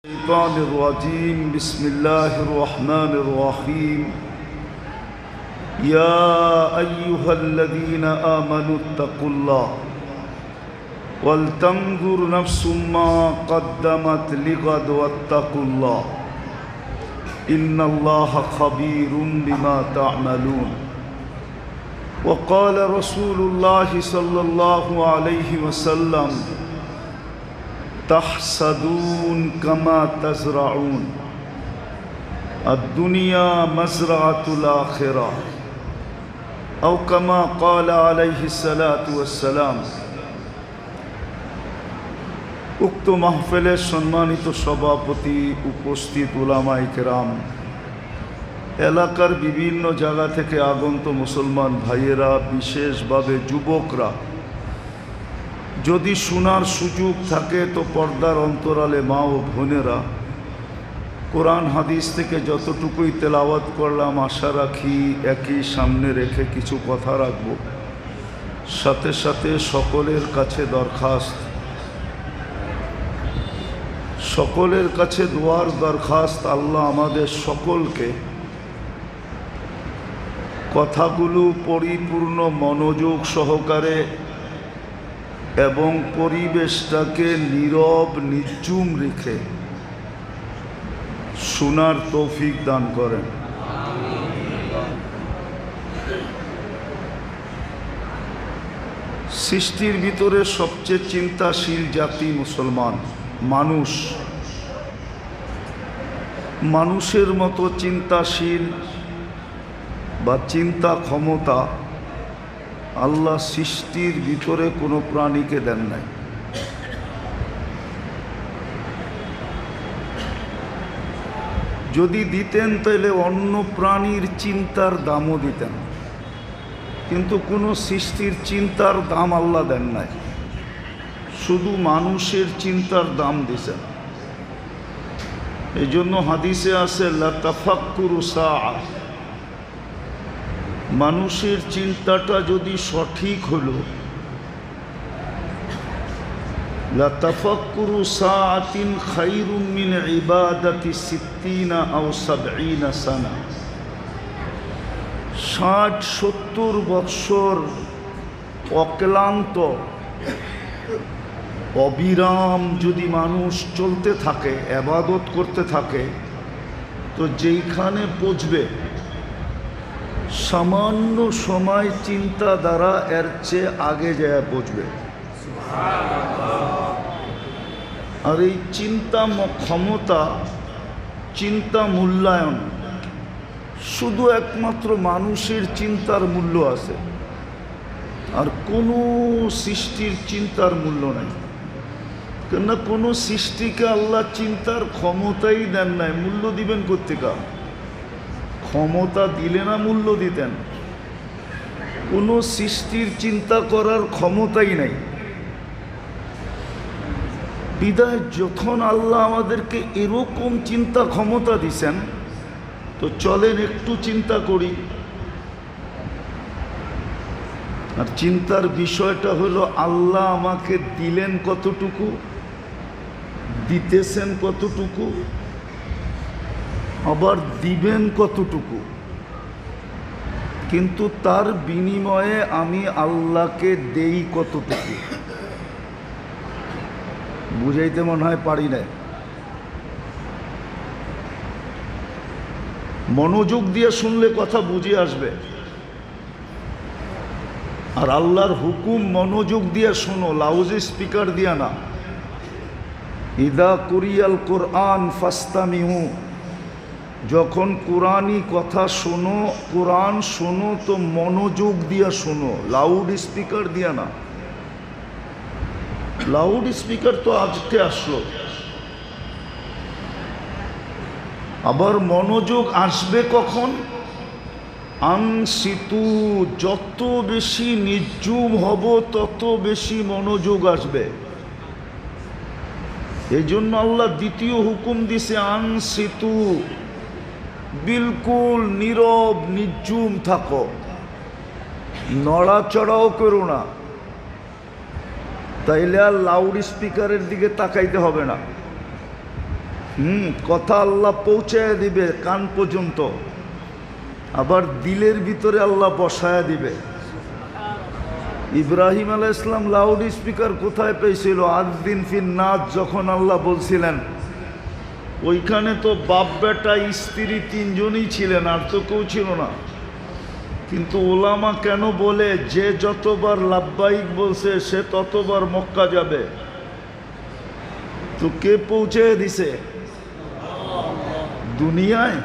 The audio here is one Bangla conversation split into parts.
الشيطان الرجيم بسم الله الرحمن الرحيم يا أيها الذين آمنوا اتقوا الله ولتنظر نفس ما قدمت لغد واتقوا الله إن الله خبير بما تعملون وقال رسول الله صلى الله عليه وسلم تحصدون كما تزرعون الدنيا مزرعة الآخرة أو كما قال عليه الصلاة والسلام। উক্ত মাহফিলের সম্মানিত সভাপতি, উপস্থিত উলামায়ে কেরাম, এলাকার বিভিন্ন জায়গা থেকে আগত মুসলমান ভাইয়েরা, বিশেষভাবে যুবকরা, যদি শোনার সুযোগ থাকে তো পর্দার অন্তরালে মা ও বোনেরা, কোরআন হাদিস থেকে যতটুকুই তেলাওয়াত করলাম আশা রাখি একই সামনে রেখে কিছু কথা রাখব। সাথে সাথে সকলের কাছে দরখাস্ত, সকলের কাছে দোয়ার দরখাস্ত, আল্লাহ আমাদের সকলকে কথাগুলো পরিপূর্ণ মনোযোগ সহকারে এবং পরিবেশটাকে নীরব নিঝুম রেখে শোনার তৌফিক দান করেন। সৃষ্টির ভিতরে সবচেয়ে চিন্তাশীল জাতি মুসলমান। মানুষের মতো চিন্তাশীল বা চিন্তা ক্ষমতা আল্লাহ সৃষ্টির ভিতরে কোনো প্রাণীকে দেন নাই। যদি দিতেন তাহলে অন্য প্রাণীর চিন্তার দামও দিতেন, কিন্তু কোনো সৃষ্টির চিন্তার দাম আল্লাহ দেন নাই, শুধু মানুষের চিন্তার দাম দিছেন। এই জন্য হাদিসে আছে লা তাফাক্কুরু সাআ, মানুষের চিন্তাটা যদি সঠিক হলো, লা তাফাক্কুরু সাআতিন খায়রুম মিন ইবাদাতি 60 আও 70 সানা, 60-70 বৎসর অক্লান্ত অবিরাম যদি মানুষ চলতে থাকে, ইবাদত করতে থাকে, তো যেইখানে পৌঁছবে সামান্য সময় চিন্তা দ্বারা এর চেয়ে আগে যায় পৌঁছবে। আর এই চিন্তা ক্ষমতা, চিন্তা মূল্যায়ন, শুধু একমাত্র মানুষের চিন্তার মূল্য আছে, আর কোনো সৃষ্টির চিন্তার মূল্য নাই। কেননা কোনো সৃষ্টিকে আল্লাহ চিন্তার ক্ষমতাই দেন নাই, মূল্য দিবেন কোত্থেকে? ক্ষমতা দিলে না মূল্য দিতেন। কোনো সৃষ্টির চিন্তা করার ক্ষমতাই নাই। বিদায় যখন আল্লাহ আমাদেরকে এরকম চিন্তা ক্ষমতা দিছেন, তো চলেন একটু চিন্তা করি। আর চিন্তার বিষয়টা হলো আল্লাহ আমাকে দিলেন কতটুকু, দিতেছেন কতটুকু, আবার দিবেন কতটুকু, কিন্তু তার বিনিময়ে আমি আল্লাহকে দেই কতটুকু। বুঝাইতে মনে হয় পারি না। মনোযোগ দিয়ে শুনলে কথা বুঝে আসবে। আর আল্লাহর হুকুম মনোযোগ দিয়ে শোনো, লাউড স্পিকার দিয়া না। ইদা কুরিয়াল কোরআন ফাস্তামিউ, যখন কোরআনই কথা শোনো, কোরআন শোনো তো মনোযোগ দিয়া শোনো, লাউড স্পিকার দিয়া না। লাউড স্পিকার তো আজকে আসলো, আবার মনোযোগ আসবে কখন? আনসিতু, যত বেশি নিঝুম হব তত বেশি মনোযোগ আসবে। এই জন্য আল্লাহ দ্বিতীয় হুকুম দিছে আনসিতু, বিলকুল নীরব নিঝুম থাকো, নড়াচড়াও করো না। তাইলে আর লাউড স্পিকারের দিকে তাকাইতে হবে না। কথা আল্লাহ পৌঁছায় দিবে কান পর্যন্ত, আবার দিলের ভিতরে আল্লাহ বসায়া দিবে। ইব্রাহিম আলাইহিস সালাম লাউড স্পিকার কোথায় পেয়েছিল? আযদিন ফিন নাস যখন আল্লাহ বলছিলেন, ওইখানে তো বাপ বেটা স্ত্রী তিনজনই ছিলেন, আর তো কেউ ছিল না। কিন্তু ওলামা কেন বলে যে যতবার লাব্বাইক বলছে সে ততবার মক্কা যাবে? তো কে পৌঁছে দিছে? দুনিয়ায়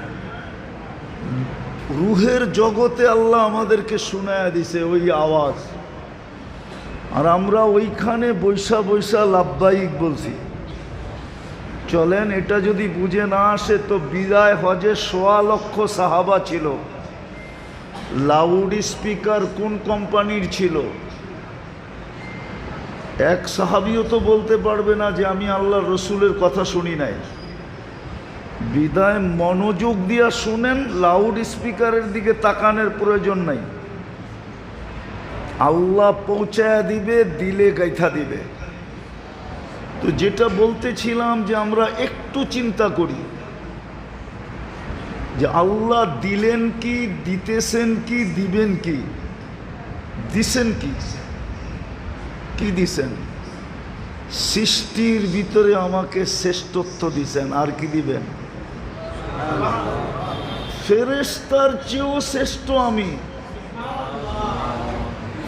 রুহের জগতে আল্লাহ আমাদেরকে শোনায়া দিছে ওই আওয়াজ, আর আমরা ওইখানে বৈশা বৈশা লাব্বাইক বলছি। চলেন, এটা যদি বুঝে না আসে তো বিদায় হজে ১.৫ লক্ষ সাহাবা ছিল। লাউড স্পিকার কোন কোম্পানির ছিল? এক সাহাবিও তো বলতে পারবে না যে আমি আল্লাহর রসুলের কথা শুনি নাই। বিদায় মনোযোগ দিয়া শুনেন, লাউড স্পিকারের দিকে তাকানোর প্রয়োজন নাই। আল্লাহ পৌঁছায়া দিবে, দিলে গাইথা দিবে। তো যেটা বলতেছিলাম যে আমরা একটু চিন্তা করি যে আল্লাহ দিলেন কি, দিতেছেন কি, দিবেন কি, দিছেন কি? কি দিছেন? সৃষ্টির ভিতরে আমাকে শ্রেষ্ঠত্ব দিছেন, আর কি দিবেন? ফেরেশতার চেয়েও শ্রেষ্ঠ আমি।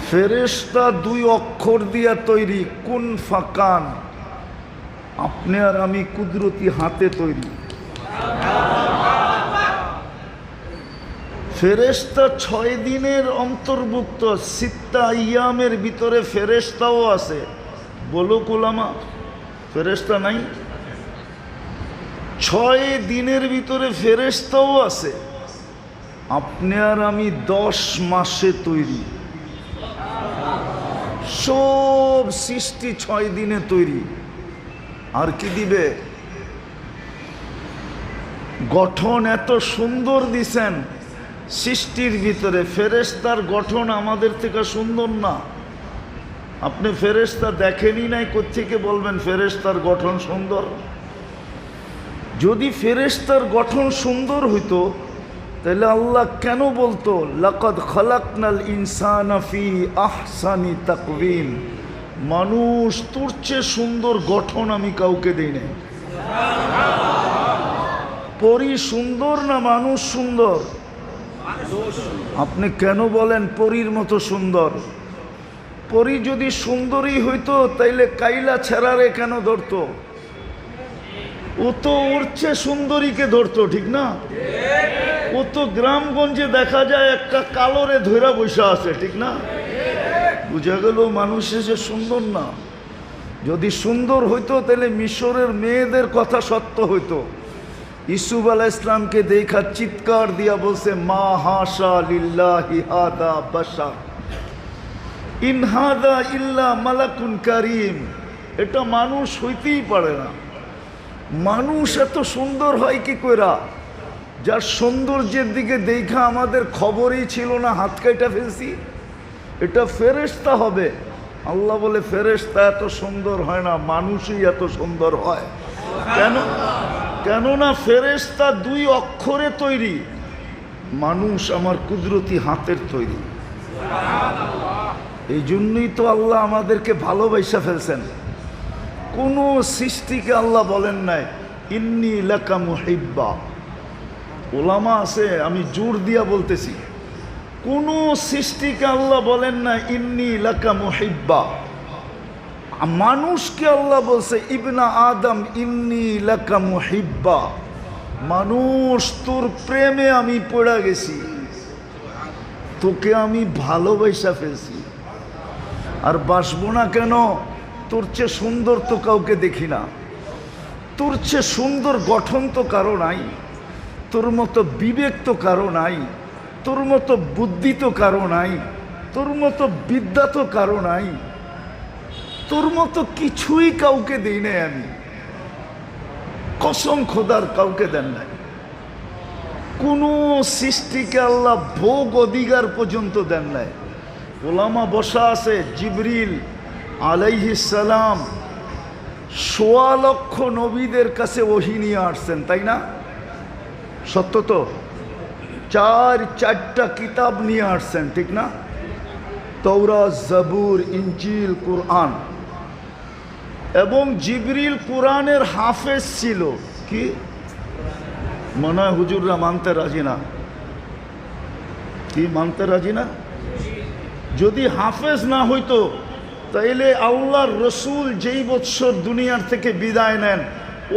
ফেরেশতা 2 অক্ষর দিয়া তৈরি, কুন ফাকান। আপনি আর আমি কুদরতি হাতে তৈরি। ফেরেশতা 6 দিনের অন্তর্ভুক্ত, 6 আইয়ামের ভিতরে ফেরেশতাও আছে। বলো কুলামা, ফেরেশতা নাই? 6 দিনের ভিতরে ফেরেশতাও আছে। আপনি আর আমি 10 মাসে তৈরি। সব সৃষ্টি 6 দিনে তৈরি। আর কি দিবে? গঠন এত সুন্দর দিছেন সৃষ্টির ভিতরে। ফেরেশতার গঠন আমাদের থেকে সুন্দর না। আপনি ফেরেশতা দেখেনই নাই, কোত্থেকে বলবেন ফেরেশতার গঠন সুন্দর? যদি ফেরেশতার গঠন সুন্দর হইতো তাহলে আল্লাহ কেন বলতো লাকাদ খালাকনাল ইনসানা ফি আহসানি তাকওয়িম? মানুষ তোর চেয়ে সুন্দর গঠন আমি কাউকে দেই নাই। পরী সুন্দর না মানুষ সুন্দর? আপনি কেন বলেন পরীর মতো সুন্দর? পরী যদি সুন্দরী হইতো তাইলে কাইলা ছেড়ারে কেন ধরতো? ও তো ওর চেয়ে সুন্দরীকে ধরতো, ঠিক না? ও তো গ্রামগঞ্জে দেখা যায় একটা কালোরে ধইরা বসে আছে, ঠিক না? বুঝা গেল মানুষ এসে সুন্দর না। যদি সুন্দর হইতো তাহলে মিশরের মেয়েদের কথা সত্য হইতো। ইউসুফ আলাইহিস সালামকে দেখা চিৎকার দিয়া বলছে, মা হাশা লিল্লাহি হাদা বাশার ইন হাদা ইল্লা মালাকুন কারীম। এটা মানুষ হইতেই পারে না। মানুষ এত সুন্দর হয় কি কইরা? যার সৌন্দর্যের দিকে দেখা আমাদের খবরই ছিল না, হাত কাইটা ফেলছি। এটা ফেরেশতা হবে। আল্লাহ বলে ফেরেশতা এত সুন্দর হয় না, মানুষই এত সুন্দর হয়। কেন? কেননা ফেরেশতা 2 অক্ষরে তৈরি, মানুষ আমার কুদরতি হাতের তৈরি। এই জন্যই তো আল্লাহ আমাদেরকে ভালোবাসা ফেলছেন। কোনো সৃষ্টিকে আল্লাহ বলেন নাই ইন্নী লাকা মুহিব্বা। ওলামা আছে, আমি জোর দিয়া বলতেছি, কোনো সৃষ্টিকে আল্লাহ বলেন না ইন্নী লাকা মুহিব্বা। মানুষকে আল্লাহ বলছে ইবনা আদম ইন্নী লাকা মুহিব্বা। মানুষ তোর প্রেমে আমি পড়ে গেছি, তোকে আমি ভালোবাসা ফেলছি। আর বাসবো না কেন? তোর চেয়ে সুন্দর তো কাউকে দেখি না, তোর চেয়ে সুন্দর গঠন তো কারো নাই, তোর মতো বিবেক তো কারো নাই, তোর মতো বুদ্ধি তো কারো নাই, তোর মতো বিদ্যা তো কারো নাই, তোর মতো কিছুই কাউকে দিই নাই আমি। কসম খোদার কাউকে দেন নাই। কোনো সৃষ্টিকে আল্লাহ ভোগ অধিকার পর্যন্ত দেন নাই। ওলামা বসা আছে, জিবরিল আলাইহিস সালাম সোয়া লক্ষ নবীদের কাছে ওহী নিয়ে আসছেন, তাই না? সত্য তো? চারটা কিতাব নিয়ে আসছেন, ঠিক না? তৌরাত, জাবুর, ইনজিল, কুরআন। এবং জিবরিল কুরআনের হাফেজ ছিল। কি মনে হয় হুজুররা মানতে রাজি না? কি মানতে রাজি না? যদি হাফেজ না হইতো তাইলে আল্লাহর রসুল যেই বৎসর দুনিয়ার থেকে বিদায় নেন,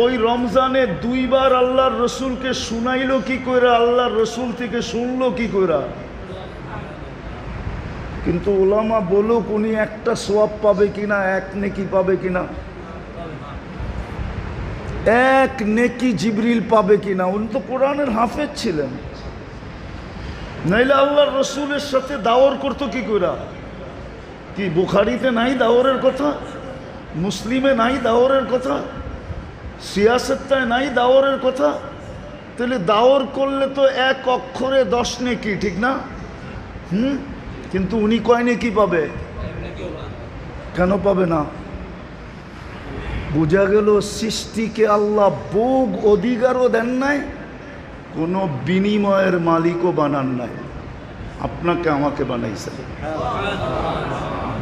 ওই রমজানে 2 বার আল্লাহর রসুলকে শুনাইলো কি কইরা, আল্লাহর রসুল থেকে শুনলো কি কইরা? কিন্তু ওলামা বলুক উনি একটা সওয়াব পাবে কিনা, এক নেকি পাবে কিনা, এক নেকি জিবরিল পাবে কিনা? উনি তো কোরআনের হাফেজ ছিলেন, নাইলে আল্লাহর রসুলের সাথে দাওয়ার করতো কি কইরা? কি বুখারীতে নাই দাওয়ারের কথা? মুসলিমে নাই দাওয়ারের কথা? সিয়াসত্তায় নাই দাওয়ারের কথা? তাহলে দাওয়ার করলে তো এক অক্ষরে 10 নেকি, ঠিক না? কিন্তু উনি কয় নেকি পাবে? কেন পাবে না? বোঝা গেল সৃষ্টিকে আল্লাহ ভোগ অধিকারও দেন নাই, কোনো বিনিময়ের মালিকও বানান নাই। আপনাকে আমাকে বানাইছেন।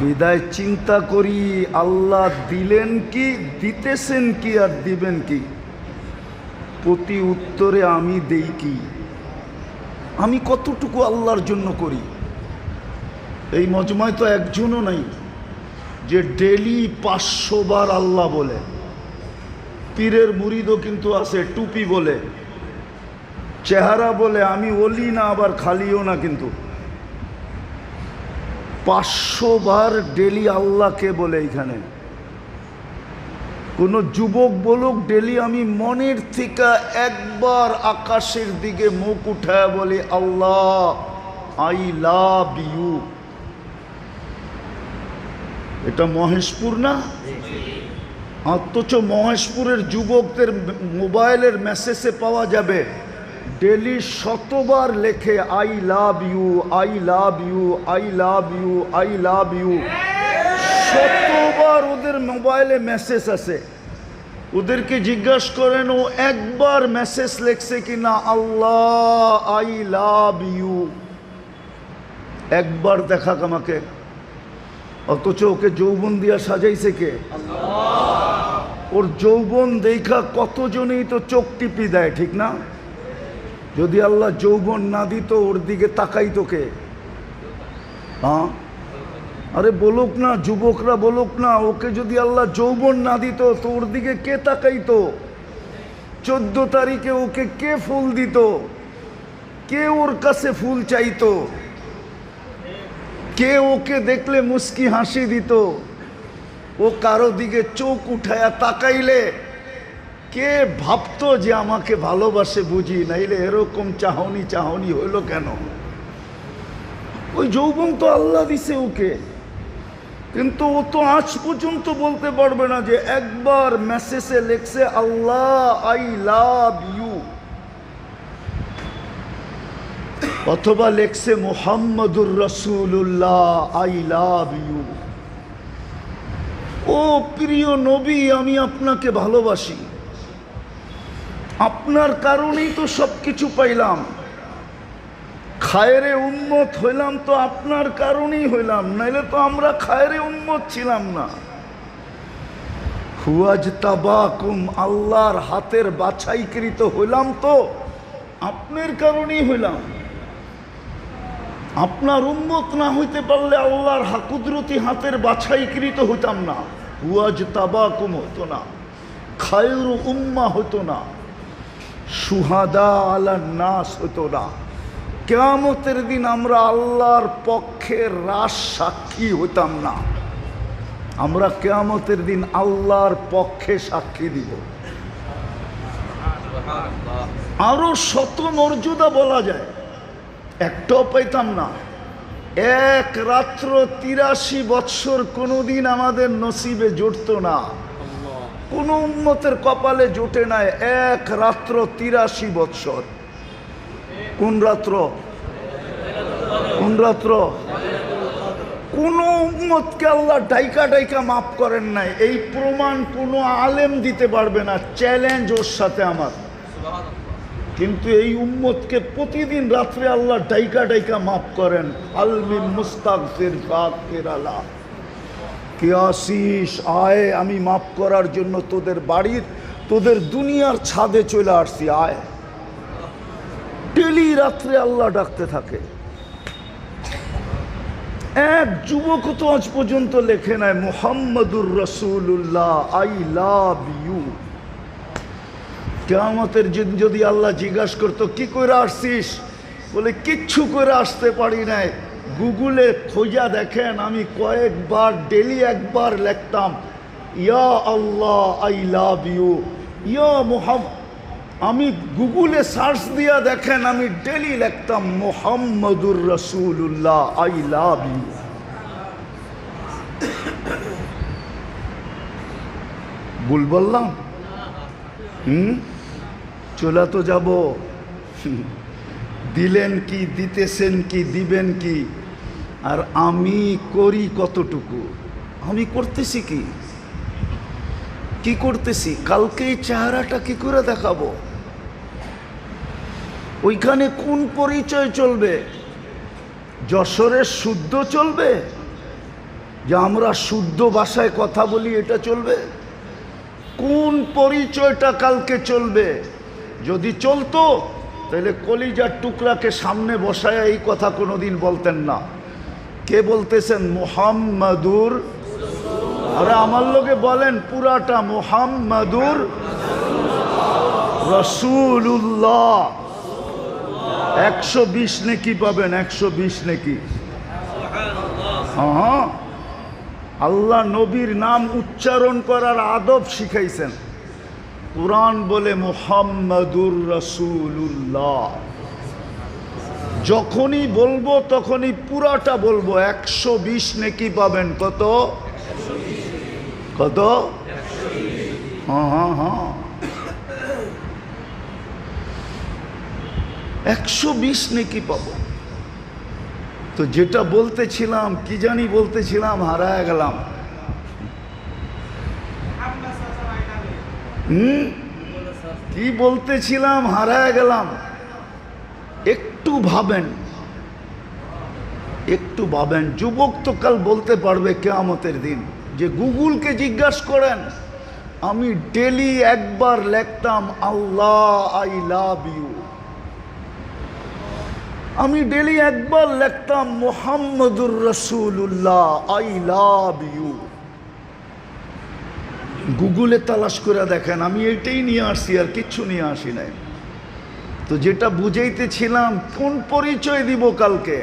বিদায় চিন্তা করি আল্লাহ দিলেন কি, দিতেছেন কি, আর দিবেন কি? প্রতি উত্তরে আমি দেই কি? আমি কতটুকু আল্লাহর জন্য করি? এই মজমায় তো একজনও নাই যে ডেলি 500 বার আল্লাহ বলে। পীরের মুরিদও কিন্তু আছে, টুপি বলে, চেহারা বলে, আমি ওলি না আবার খালিও না, কিন্তু 500 বার ডেলি আল্লাহকে বলে। এইখানে কোনো যুবক বলুক ডেলি আমি মনের থেকে একবার আকাশের দিকে মুখ উঠায় বলি আল্লাহ আই লাভ ইউ। এটা মহেশপুর না? অথচ মহেশপুরের যুবকদের মোবাইলের মেসেজে পাওয়া যাবে ডেলি 100 বার লেখে I love you, I love you, I love you, I love you. 100 বার ওদের মোবাইলে মেসেজ আছে। ওদেরকে জিজ্ঞাসা করেন ও একবার মেসেজ লেখছে কিনা আল্লাহ আই লাভ ইউ? একবার দেখাক আমাকে। অথচ ওকে যৌবন দিয়া সাজাইছে কে? ওর যৌবন দেখা কতজনেই তো চোখ টিপি দেয়, ঠিক না? যদি আল্লাহ যৌবন না দিত ওর দিকে তাকাইতো কে? হ্যাঁ, আরে বলুক না, যুবকরা বলুক না, ওকে যদি আল্লাহ যৌবন না দিত তো ওর দিকে কে তাকাইতো? 14 তারিখে ওকে কে ফুল দিত? কে ওর কাছে ফুল চাইতো? কে ওকে দেখলে মুস্কি হাসি দিত? ও কারো দিকে চোখ উঠায়া তাকাইলে কে ভাবতো যে আমাকে ভালোবাসে বুঝি, নাইলে এরকম চাহনি চাহনি হইল কেন? ওই যৌবন তো আল্লাহ দিছে ওকে, কিন্তু ও তো আজ পর্যন্ত বলতে পারবে না যে একবার মেসেজে লেখছে আল্লাহ আই লাভ ইউ, অথবা লেখছে মুহাম্মাদুর রাসূলুল্লাহ আই লাভ ইউ। ও প্রিয় নবী, আমি আপনাকে ভালোবাসি, আপনার কারণেই তো সব কিছু পাইলাম, খায়রে উম্মত হইলাম তো আপনার কারণেই হইলাম, নাইলে তো আমরা খায়রে উম্মত ছিলাম না। হুয়াজতাবাকুম, আল্লাহর হাতের বাছাইকৃত হইলাম তো আপনার কারণেই হইলাম। আপনার উম্মত না হইতে পারলে আল্লাহর কুদরতি হাতের বাছাইকৃত হইতাম না, হুয়াজতাবাকুম হতো না, খায়রু উম্মাহ হতো না, শুহাদা আলান নাস হতো না। কিয়ামতের দিন আমরা আল্লাহর পক্ষে রাস সাক্ষী হইতাম না। আমরা কিয়ামতের দিন আল্লাহর পক্ষে সাক্ষী দিব। আরো শত মর্যাদা বলা যায়, একটাও পাইতাম না। এক রাত্র 83 বৎসর কোনোদিন আমাদের নসিবে জুটত না, কোন উম্মতের কপালে জোটে নাই এক রাত্র 83 বৎসর। কোন রাত্র? কোন রাত্র? কোনো উম্মতকে আল্লাহ ডাইকা ডাইকা মাফ করেন নাই। এই প্রমাণ কোনো আলেম দিতে পারবে না, চ্যালেঞ্জ ওর সাথে আমার। কিন্তু এই উম্মতকে প্রতিদিন রাত্রে আল্লাহ ডাইকা ডাইকা মাফ করেন। আলমিন মুস্তাগফির ফাগফির আলা, কে আসিস আয়, আমি মাফ করার জন্য তোদের বাড়ির তোদের দুনিয়ার ছাদে চলে আসছি, আয়। ডেলি রাত্রে আল্লাহ ডাকতে থাকে। এক যুবক তো আজ পর্যন্ত লেখে নাই মুহাম্মাদুর রাসূলুল্লাহ আই লাভ ইউ। কিয়ামতের দিন যদি আল্লাহ জিজ্ঞাসা করতো কি করে আসছিস, বলে কিচ্ছু করে আসতে পারি নাই। গুগলে খোঁজা দেখেন, আমি কয়েকবার ডেলি একবার লিখতাম ইয়া আল্লাহ আই লাভ ইউ, ইয়া মুহাম্মদ। আমি গুগলে সার্চ দিয়া দেখেন, আমি ডেলি লিখতাম মুহাম্মাদুর রাসূলুল্লাহ আই লাভ ইউ। ভুল বললাম? চলে তো যাব। দিলেন কি, দিতেছেন কি, দিবেন কি, আর আমি করি কতটুকু? আমি করতেছি কি, কি করতেছি? কালকে এই চেহারাটা কি করে দেখাবো? ওইখানে কোন পরিচয় চলবে? যশোরের শুদ্ধ চলবে, যে আমরা শুদ্ধ ভাষায় কথা বলি, এটা চলবে? কোন পরিচয়টা কালকে চলবে? যদি চলতো তাহলে কলিজার টুকরাকে সামনে বসায় এই কথা কোনোদিন বলতেন না। কে বলতেছেন? মুহাম্মাদুর, আরে আমার লোকে বলেন পুরাটা, মুহাম্মাদুর রাসূলুল্লাহ। 120 নেকি পাবেন, 120 নেকি। হ্যাঁ, আল্লাহ নবীর নাম উচ্চারণ করার আদব শিখাইছেন। কুরআন বলে মুহাম্মাদুর রাসূলুল্লাহ। যখনই বলবো তখনই পুরাটা বলবো, 120 নেকি পাবেন। কত কত? হ্যাঁ হ্যাঁ হ্যাঁ, 120 নেকি পাবো। তো যেটা বলতেছিলাম, কি জানি বলতেছিলাম, হারায় গেলাম। কি বলতেছিলাম, হারায় গেলাম। একটু ভাবেন, একটু ভাবেন। যুবক তো কাল বলতে পারবে কিয়ামতের দিন, যে গুগলকে জিজ্ঞাসা করেন, আমি ডেলি একবার লিখতাম আল্লাহ আই লাভ ইউ, আমি ডেলি একবার লিখতাম মুহাম্মাদুর রাসূলুল্লাহ আই লাভ ইউ। গুগলে তালাশ করে দেখেন, আমি এইটাই নিয়ে আসছি, আর কিচ্ছু নিয়ে আসি নাই। তো যেটা বুঝাইতেছিলাম, কোন পরিচয় দিব কালকে?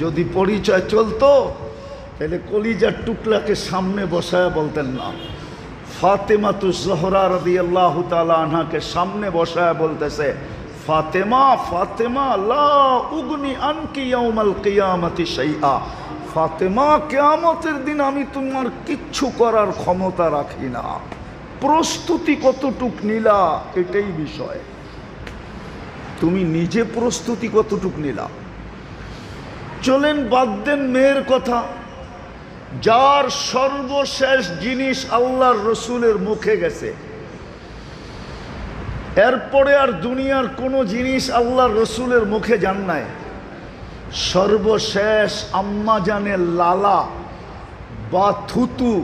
যদি পরিচয় চলতো তাহলে কলিজার টুকরাকে সামনে বসায় বলতেন না। ফাতেমাতুজ জোহরা রাদিয়াল্লাহু তাআলা আনহাকে সামনে বসায় বলতেছে, ফাতেমা ফাতেমা লা উগনি আনকি ইয়াউমাল কিয়ামাতি শাইআ। ফাতেমা, কিয়ামতের দিন আমি তোমার কিচ্ছু করার ক্ষমতা রাখি না। প্রস্তুতি কতটুক নিলা, এটাই বিষয়। তুমি নিজে প্রস্তুতি কতটুক নিলা? চলেন বাদ দেন মেয়ের কথা। যার সর্বশেষ জিনিস আল্লাহর রসুলের মুখে গেছে, এরপরে আর দুনিয়ার কোনো জিনিস আল্লাহর রসুলের মুখে যান নাই। সর্বশেষ আম্মাজানের লালা বা থুতু,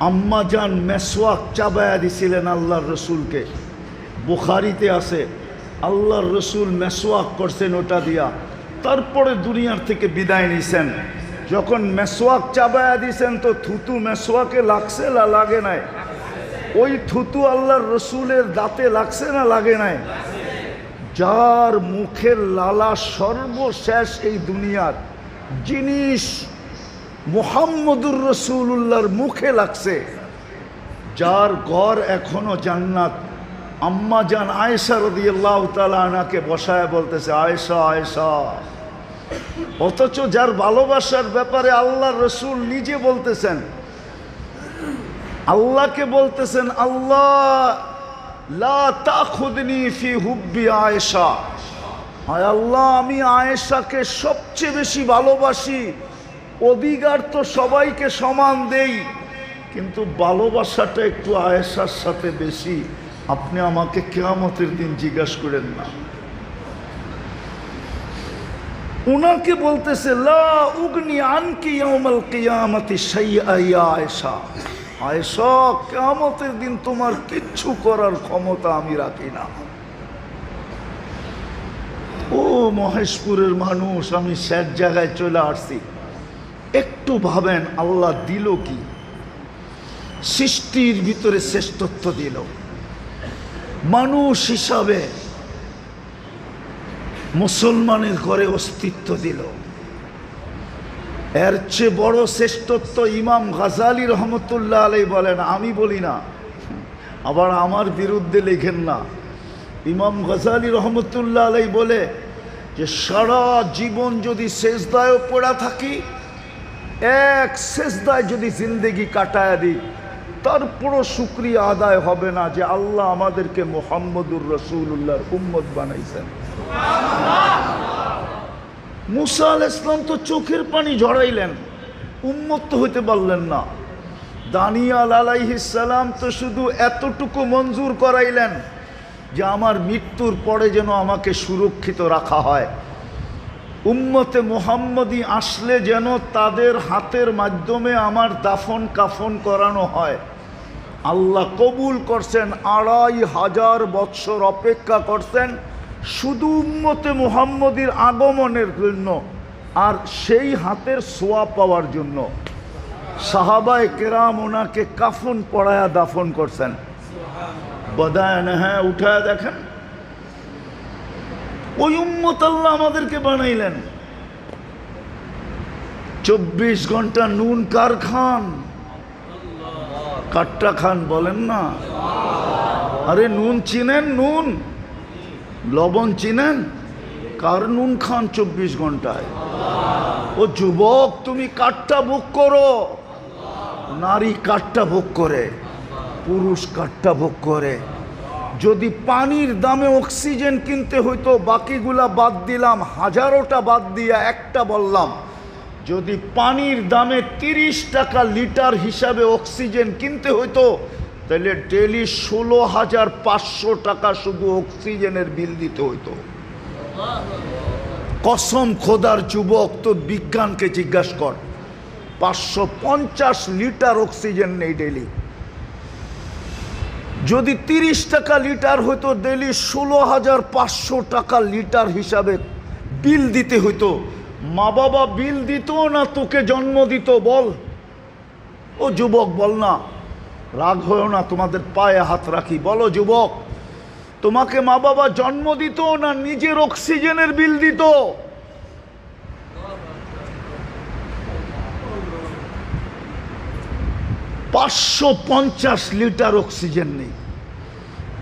আম্মাজান মেসওয়াক চাবায়া দিছিলেন আল্লাহর রসুলকে। বুখারিতে আছে, আল্লাহর রসুল মেসওয়াক করছেন ওটা দিয়া, তারপরে দুনিয়ার থেকে বিদায় নিছেন। যখন মেসওয়াক চাবায়া দিছেন তো থুতু মেসওয়াকে লাগছে না লাগে নাই? ওই থুতু আল্লাহর রসুলের দাঁতে লাগছে না লাগে নাই? যার মুখের লালা সর্বশেষ এই দুনিয়ার জিনিস মুহাম্মদুর রাসূলুল্লাহর মুখে লাগছে, যার ঘর এখনো জান্নাত, আম্মা জান আয়েশা রাদিয়াল্লাহু তাআলা আনহাকে বসায় বলতেছে, আয়েশা আয়েশা। অথচ যার ভালোবাসার ব্যাপারে আল্লাহর রসুল নিজে বলতেছেন, আল্লাহকে বলতেছেন, আল্লাহ লা তাখুদনি ফি হুব্বি আয়েশা। আয় আল্লাহ, আমি আয়েশাকে সবচেয়ে বেশি ভালোবাসি, অধিকার তো সবাইকে সমান দেই, কিন্তু ভালোবাসাটা একটু আয়েশার সাথে বেশি। আপনি আমাকে কিয়ামতের দিন জিজ্ঞাসা করেন না। উনাকে বলতেছে লা উগনি আনকি ইয়াউমাল কিয়ামতি শাইআ ইয়া আয়েশা, আয়েশা কিয়ামতের দিন তোমার কিচ্ছু করার ক্ষমতা আমি রাখি না। ও মহেশপুরের মানুষ, আমি শেষ জায়গায় চলে আসছি। একটু ভাবেন আল্লাহ দিল কি? সৃষ্টির ভিতরে শ্রেষ্ঠত্ব দিল, মানুষ হিসাবে মুসলমানের ঘরে অস্তিত্ব দিল। এর চেয়ে বড় শ্রেষ্ঠত্ব ইমাম গাজালি রহমতুল্লাহ আলাইহি বলেন, আমি বলি না, আবার আমার বিরুদ্ধে লেখেন না। ইমাম গাজালি রহমতুল্লাহ আলাইহি বলে যে সারা জীবন যদি সেজদায় পড়া থাকি, এক সেজদায় যদি জিন্দেগি কাটায় দিই, তারপরও শুকরিয়া আদায় হবে না যে আল্লাহ আমাদেরকে মুহাম্মদুর রাসূলুল্লাহর উম্মত বানাইছেন। মুসা আলাইহিস সালাম তো চোখের পানি ঝরাইলেন, উম্মত তো হইতে পারলেন না। দানিয়াল আলাইহিস সালাম তো শুধু এতটুকু মঞ্জুর করাইলেন যে আমার মৃত্যুর পরে যেন আমাকে সুরক্ষিত রাখা হয়, উম্মতে মুহাম্মদী আসলে যেন তাদের হাতের মাধ্যমে আমার দাফন কাফন করানো হয়। আল্লাহ কবুল করছেন, ২৫০০ বৎসর অপেক্ষা করছেন শুধু উম্মতে মুহাম্মদীর আগমনের জন্য আর সেই হাতের ছোঁয়া পাওয়ার জন্য। সাহাবায়ে কেরাম ওনাকে কাফন পরায়া দাফন করছেন। বদায়ন, হ্যাঁ উঠায় দেখেন, ওই উম্মত আল্লাহ আমাদেরকে বানাইলেন। ২৪ ঘন্টা নুন কার খান? কাট্টা খান বলেন না? আরে নুন চিনেন? নুন লবণ চিনেন? কার নুন খান ২৪ ঘন্টায়? ও যুবক, তুমি কাঠটা ভোগ করো। নারী কাঠটা ভোগ করে, পুরুষ কাঠটা ভোগ করে। যদি পানির দামে অক্সিজেন কিনতে হইতো, বাকিগুলা বাদ দিলাম, ১০০০টা বাদ দিয়া একটা বললাম, যদি পানির দামে ৩০ টাকা লিটার হিসাবে অক্সিজেন কিনতে হইতো, তাহলে ডেলি ১৬,৫০০ টাকা শুধু অক্সিজেনের বিল দিতে হইতো। কসম খোদার যুবক, তো বিজ্ঞানকে জিজ্ঞাসা কর, ৫৫০ লিটার অক্সিজেন নেই ডেলি। যদি ৩০ টাকা লিটার হইতো, ডেলি ১৬,৫০০ টাকা লিটার হিসাবে বিল দিতে হইতো। মা বাবা বিল দিত না তোকে জন্ম দিত? বল ও যুবক, বল না, রাগ হয়েও না, তোমাদের পায়ে হাত রাখি, বলো যুবক, তোমাকে মা বাবা জন্ম দিত না নিজের অক্সিজেনের বিল দিত? ৫৫০ লিটার অক্সিজেন নেই,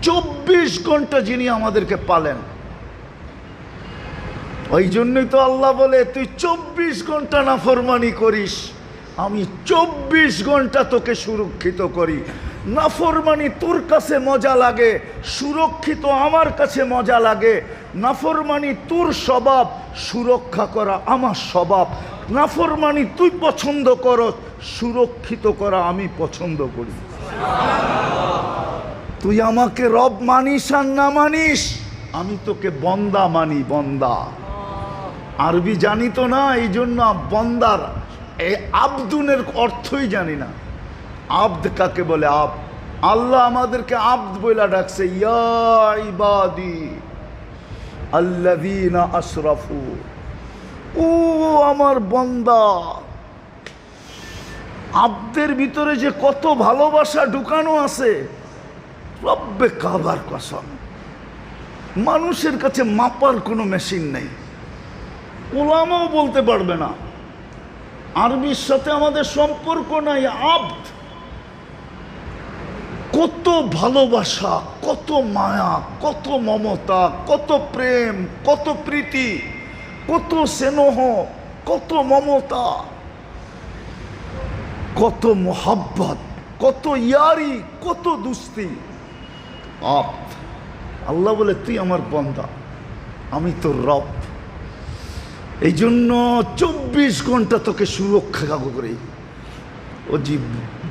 ২৪ ঘন্টা যিনি আমাদেরকে পালেন। ওই জন্যই তো আল্লাহ বলে, তুই ২৪ ঘন্টা নাফরমানি করিস, আমি ২৪ ঘন্টা তোকে সুরক্ষিত করি। নাফরমানি তোর কাছে মজা লাগে, সুরক্ষিত আমার কাছে মজা লাগে। নাফরমানি তোর স্বভাব, সুরক্ষা করা আমার স্বভাব। নাফরমানি তুই পছন্দ কর, সুরক্ষিত করা আমি পছন্দ করি। তুই আমাকে রব মানিস আর না মানিস, আমি তোকে বন্দা মানি, বন্দা। আরবি জানি তো না, এই জন্য বন্দার এই আবদুনের অর্থই জানি না। আব্দ কাকে বলে? আব্দ। আল্লাহ আমাদেরকে আব্দ বইলা ডাকছে, ইয়া ইবাদি আল্লাযীনা আসরাফু, ও আমার বান্দা। আব্দের ভিতরে যে কত ভালোবাসা ঢুকানো আছে, রব্বে কাবার কসম, মানুষের কাছে মাপার কোনো মেশিন নেই, ওলামাও বলতে পারবে না। আরবির সাথে আমাদের সম্পর্ক নাই। আব্দ, কত ভালোবাসা, কত মায়া, কত মমতা, কত প্রেম, কত প্রীতি, কত স্নেহ, কত মমতা, কত মোহাব্বত, কত ইয়ারি, কত দুস্তি। আব্দ। আল্লাহ বলে, তুই আমার বান্দা, আমি তোর রব। এই জন্য 24 ঘন্টা তোকে সুরক্ষা করে। ও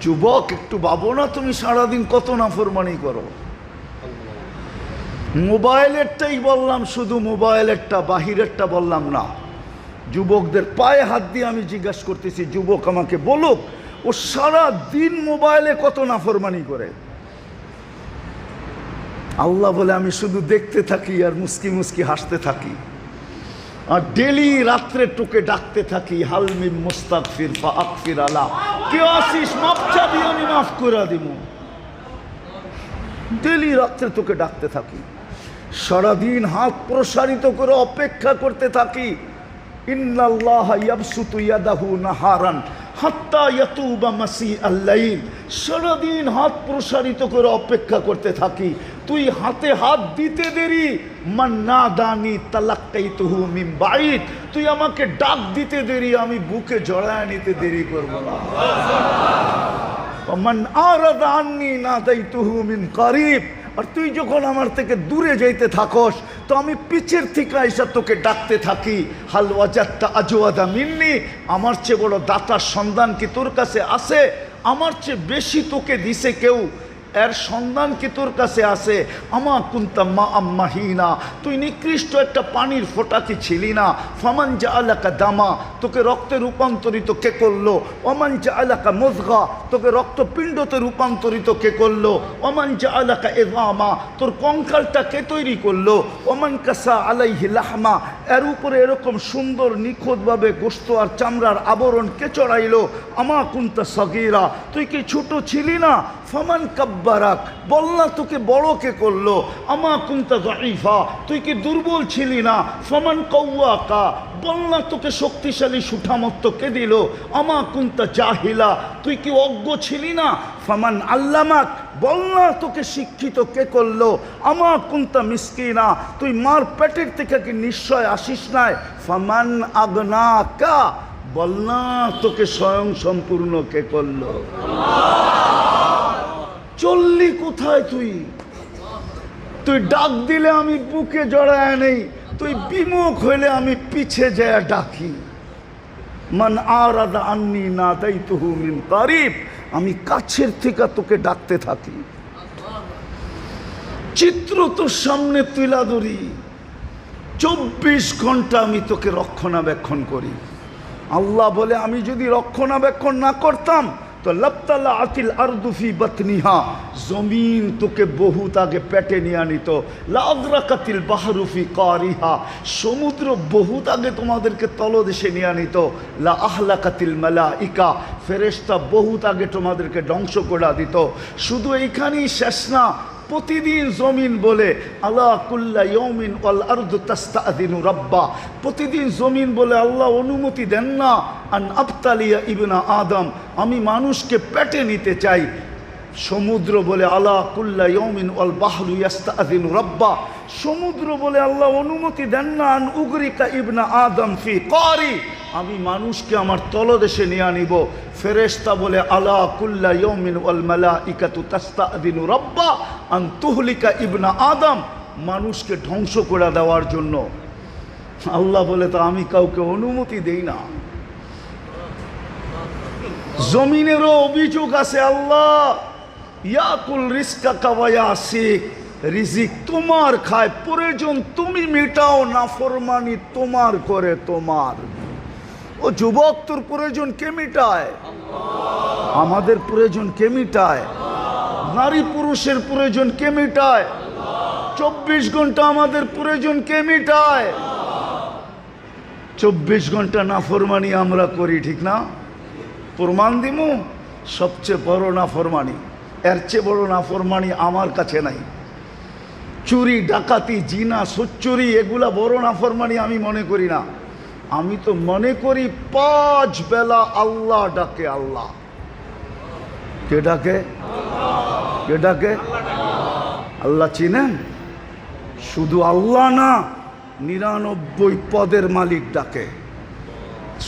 যুবক, একটু ভাবো না, তুমি সারাদিন কত নাফরমানি করো। মোবাইলেরটাই বললাম, শুধু মোবাইলেরটা, বাহিরেরটা বললাম না। যুবকদের পায়ে হাত দিয়ে আমি জিজ্ঞাসা করতেছি, যুবক আমাকে বলুক, ও সারা দিন মোবাইলে কত নাফরমানি করে। আল্লাহ বলে আমি শুধু দেখতে থাকি আর মুস্কি মুস্কি হাসতে থাকি, আর ডেলি রাত্রে তোকে ডাকতে থাকি, হালমি মুস্তাগফির ফাগফির আলা, কেউ আসিস মাপ চাবি, আমি মাফ করে দিব। ডেলি রাত্রে তোকে ডাকতে থাকি, সারাদিন হাত প্রসারিত করে অপেক্ষা করতে থাকি। ইন্নাল্লাহা ইয়াবসুতু ইয়াদাহু নাহারান হাত্তা ইয়াতুবা মাসিআল লাইল, সারাদিন হাত প্রসারিত করে অপেক্ষা করতে থাকি। তুই হাতে হাত দিতে দেরি, মান নাদানি তালাক্কাইতুহু মিন বাঈদ, তুই আমাকে ডাক দিতে দেরি, আমি বুকে জড়ায় নিতে দেরি করব না। মান আরাদা আন্নী নাদাইতুহু মিন কারীব, আর তুই যখন আমার থেকে দূরে যাইতে থাকস তো আমি পিছের থেকে এসে তোকে ডাকতে থাকি। হাল ওয়াজাদতা আজওয়াদা মিন্নি, আমার চেয়ে বড় দাতার সন্ধান কি তোর কাছে আছে? আমার চেয়ে বেশি তোকে দিছে কেউ, এর সন্ধান কি তোর কাছে আছে? আমা কুনতা মা আম্মাহিনা, তুই নিকৃষ্ট একটা পানির ফোঁটা কি ছিলি না? ফামান জাআলাকা দামা, তোকে রক্তে রূপান্তরিত কে করলো? ওমান জাআলাকা মুযগা, তোকে রক্তপিণ্ডতে রূপান্তরিত কে করলো? ওমান জাআলাকা ইযামা, তোর কঙ্কালটা কে তৈরি করলো? ওমান কাসা আলাইহি লাহমা, এর উপরে এরকম সুন্দর নিখুঁতভাবে গোশত আর চামড়ার আবরণ কে চড়াইলো? আমা কুনতা সগীরা, তুই কি ছোট ছিলি না? ফামান কাব্বারাক, বল না তোকে বড় কে করলো? আমা কুনতা যায়ীফা, তুই কি দুর্বল ছিলি না? ফামান কাওয়াকা, বল না তোকে শক্তিশালী সুঠামত্ব কে দিল? আমা কুনতা জাহিলা, তুই কি অজ্ঞ ছিলি না? ফামান আল্লামাক, বল না তোকে শিক্ষিত কে করলো? আমা কুনতা মিসকিনা, তুই মার পেটের থেকে কি নিশ্চয় আসিস নাই? ফামান আগনাকা, বল না তোকে স্বয়ং সম্পূর্ণ কে করলো? চললি কোথায় তুই? তুই ডাক দিলে আমি বুকে জড়ায় নেই, তুই বিমুখ হইলে আমি পিছে যায় ডাকি। মান আরাদা আন্নী নাদাইতুহু মিন কারীব, আমি কাছের থেকে তোকে ডাকতে থাকি। চিত্র তোর সামনে তুলা ধরি, 24 ঘন্টা আমি তোকে রক্ষণাবেক্ষণ করি। আল্লাহ বলে আমি যদি রক্ষণাবেক্ষণ না করতাম তো লাবতালা আতিল আরদু ফি বাতনিহা, জমিন তোকে বহুত আগে পেটে নিয়ে আনিত। লা আগরাকাতিল বাহরু ফি কারিহা, সমুদ্র বহুত আগে তোমাদেরকে তলদেশে নিয়ে আনিত। লা আহলাকাতিল মালাইকা, ফেরেশতা বহুত আগে তোমাদেরকে ধ্বংস করে দিত। শুধু এইখানেই শেষ না, প্রতিদিন জমিন বলে আলা কুল্লা ইয়াউমিন ওয়াল আরদু তাস্তাযিনু রাব্বা, প্রতিদিন জমিন বলে আল্লাহ অনুমতি দেন না আন আবতালিয়া ইবনা আদম, আমি মানুষকে পেটে নিতে চাই। সমুদ্র বলে আলা কুল্লা ইয়াউমিন ওয়াল বাহরু ইয়াস্তাযিনু রাব্বা, সমুদ্র বলে আল্লাহ অনুমতি দেন না আন উগরিকা ইবনা আদম ফি কারি, আমি মানুষকে আমার তলদেশে নিয়ে আনিব। ফেরেশতা বলে আলা কুল্লা ইয়াউমিন ওয়াল মালাইকাতু তাস্তাযিনু রাব্বা আন তুহলিকা ইবনা আদম, মানুষকে ধ্বংস করে দেওয়ার জন্য। আল্লাহ বলে তো আমি কাউকে অনুমতি দেই না। জমিনেরও অভিযোগ আছে, আল্লাহ ইয়াকুল রিজকাকা ওয়া ইয়াসিক, রিজিক তোমার খায়, প্রয়োজন তুমি মেটাও, নাফরমানি তোমার করে তোমার। ও যুবক, তোর প্রয়োজন কে মিটায়? আমাদের প্রয়োজন কে মিটায়? নারী পুরুষের প্রয়োজন কে মিটায়? 24 ঘন্টা আমাদের প্রয়োজন কে মিটায়? 24 ঘন্টা নাফরমানি আমরা করি, ঠিক না? প্রমাণ দিমু, সবচেয়ে বড় নাফরমানি, এর চেয়ে বড় নাফরমানি আমার কাছে নাই। চুরি, ডাকাতি, জিনা, সুচ্চুরি, এগুলা বড় নাফরমানি আমি মনে করি না। আমি তো মনে করি 5 বেলা আল্লাহ ডাকে। আল্লাহ কে ডাকে? কে ডাকে? আল্লাহ চিনেন? শুধু আল্লাহ না, 99 পদের মালিক ডাকে।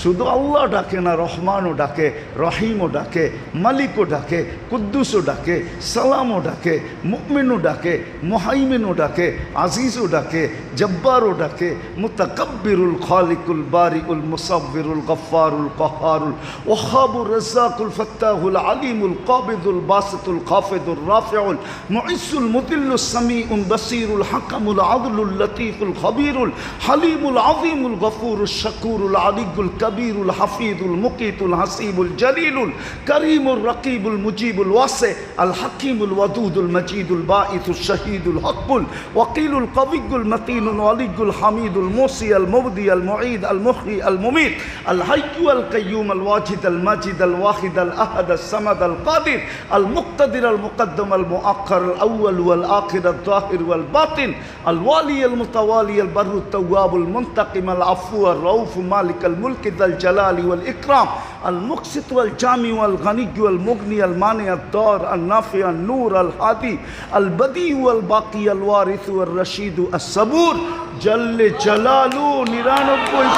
শুধু আল্লাহ ডাকে না, রহমানও ডাকে, রহিমও ডাকে, মালিকও ডাকে, কুদ্দুসও ডাকে, সালামও ডাকে, মুমিনও ডাকে, মুহাইমিনও ডাকে, আজিজও ডাকে, জব্বারও ডাকে, মুতাকাব্বিরুল খালিকুল বারিউল মুসাব্বিরুল গফফারুল কাহ্হারুল ওয়াহাবুর রাজ্জাকুল ফাত্তাহুল আলিমুল কাবিদুল বাসিতুল খাফিদুর রাফিউল মুইসুল মুদিল্লুস সামিউল বাসিরুল হাকামুল আদলুল লতীফুল খবীরুল হালিমুল আযীমুল গফুরুশ শাকুরুল আলিয়ুল কবীরুল হাফিজুল মুকিতুল হাসিবুল জলিলুল করিমুর রকিবুল মুজিবুল ওয়াসি আল হাকিমুল ওয়াদুদুল মজিদুল বাঈসুশ শহীদুল হকবুল ওয়াকিলুল কবিয়ুল মতিনুল ওয়ালিয়ুল হামিদুল মুসি আল মুবদি আল মুঈদ আল মুহয়ি আল মুমীত আল হাইয়্যু আল কাইয়্যুম আল ওয়াজিদ আল মাজিদ আল ওয়াহিদ আল আহাদ আল সামাদ আল কাদির আল মুক্তাদির আল মুকদ্দম আল মুআক্খার আল আউয়াল ওয়াল আখির আল যাহির ওয়াল বাতিন আল ওয়ালি আল মুতাওয়ালি আল বাররু তাওয়াবুল মুনতাকিম আল আফু আর রাউফ মালিক আল মুলক যাল জালালি ওয়াল ইকরাম আল মুকসিত ওয়াল জামি ওয়াল গনি ওয়াল মুগনি আল মানি আল দার আল নাফি আল নূর আল হাদি আল বদি ওয়াল বাকি আল ওয়ারিস ওয়াল রশিদ আস সাবুর জাল্লে জালালু 99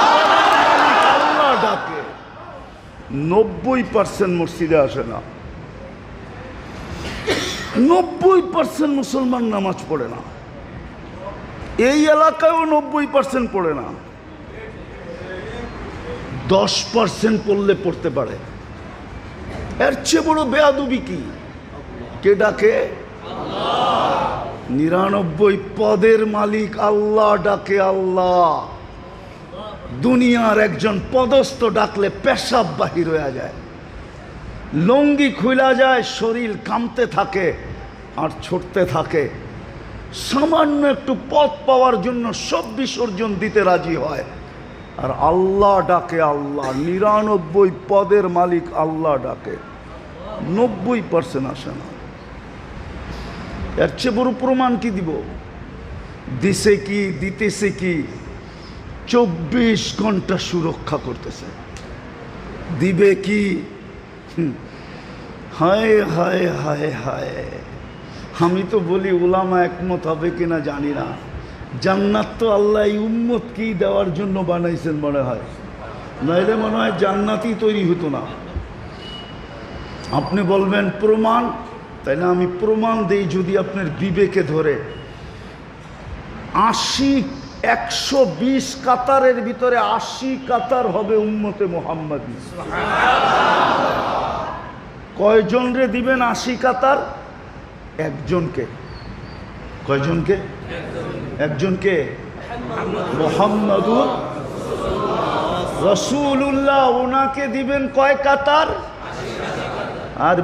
আল্লাহ ডাকে, 90% মসজিদে আসে না, 90% মুসলমান নামাজ পড়ে না, এই এলাকায়ও 90% পড়ে না, 10% পড়লে পড়তে পারে। এর চেয়ে বড় বেয়াদবি কি? কে ডাকে? 99 পদের মালিক আল্লাহ ডাকে। আল্লাহ দুনিয়ার একজন পদস্থ ডাকলে পেশাব বাহির হয়ে যায়, লঙ্গি খুলা যায়, শরীর কামতে থাকে আর ছুটতে থাকে, সামান্য একটু পথ পাওয়ার জন্য সব বিসর্জন দিতে রাজি হয়। আর আল্লাহ ডাকে। আল্লাহ 99 পদের মালিক আল্লাহ ডাকে, 90% আসে না। এর চেয়ে বড় প্রমাণ কি দিব? দিছে কি, দিতেছে কি? 24 ঘন্টা সুরক্ষা করতেছে। দিবে কি? হায় হায় হায় হায়। আমি তো বলি উলামা একমত হবে কিনা জানি না। জান্নাত তো আল্লাহ এই উম্মতকেই দেওয়ার জন্য বানাইছেন মনে হয়, নইলে মনে হয় জান্নাতই তৈরি হতো না। আপনি বলবেন প্রমাণ, তাইলে আমি প্রমাণ দেই। যদি আপনার বিবেকে ধরে 120 কাতারের ভিতরে 80 কাতার হবে উম্মতে মুহাম্মাদী। কয়জন রে দিবেন 80 কাতার? একজনকে। কয়জনকে? একজনকে। মুহাম্মাদুর রাসূলুল্লাহ, ওনাকে দিবেন কয় কাতার? আর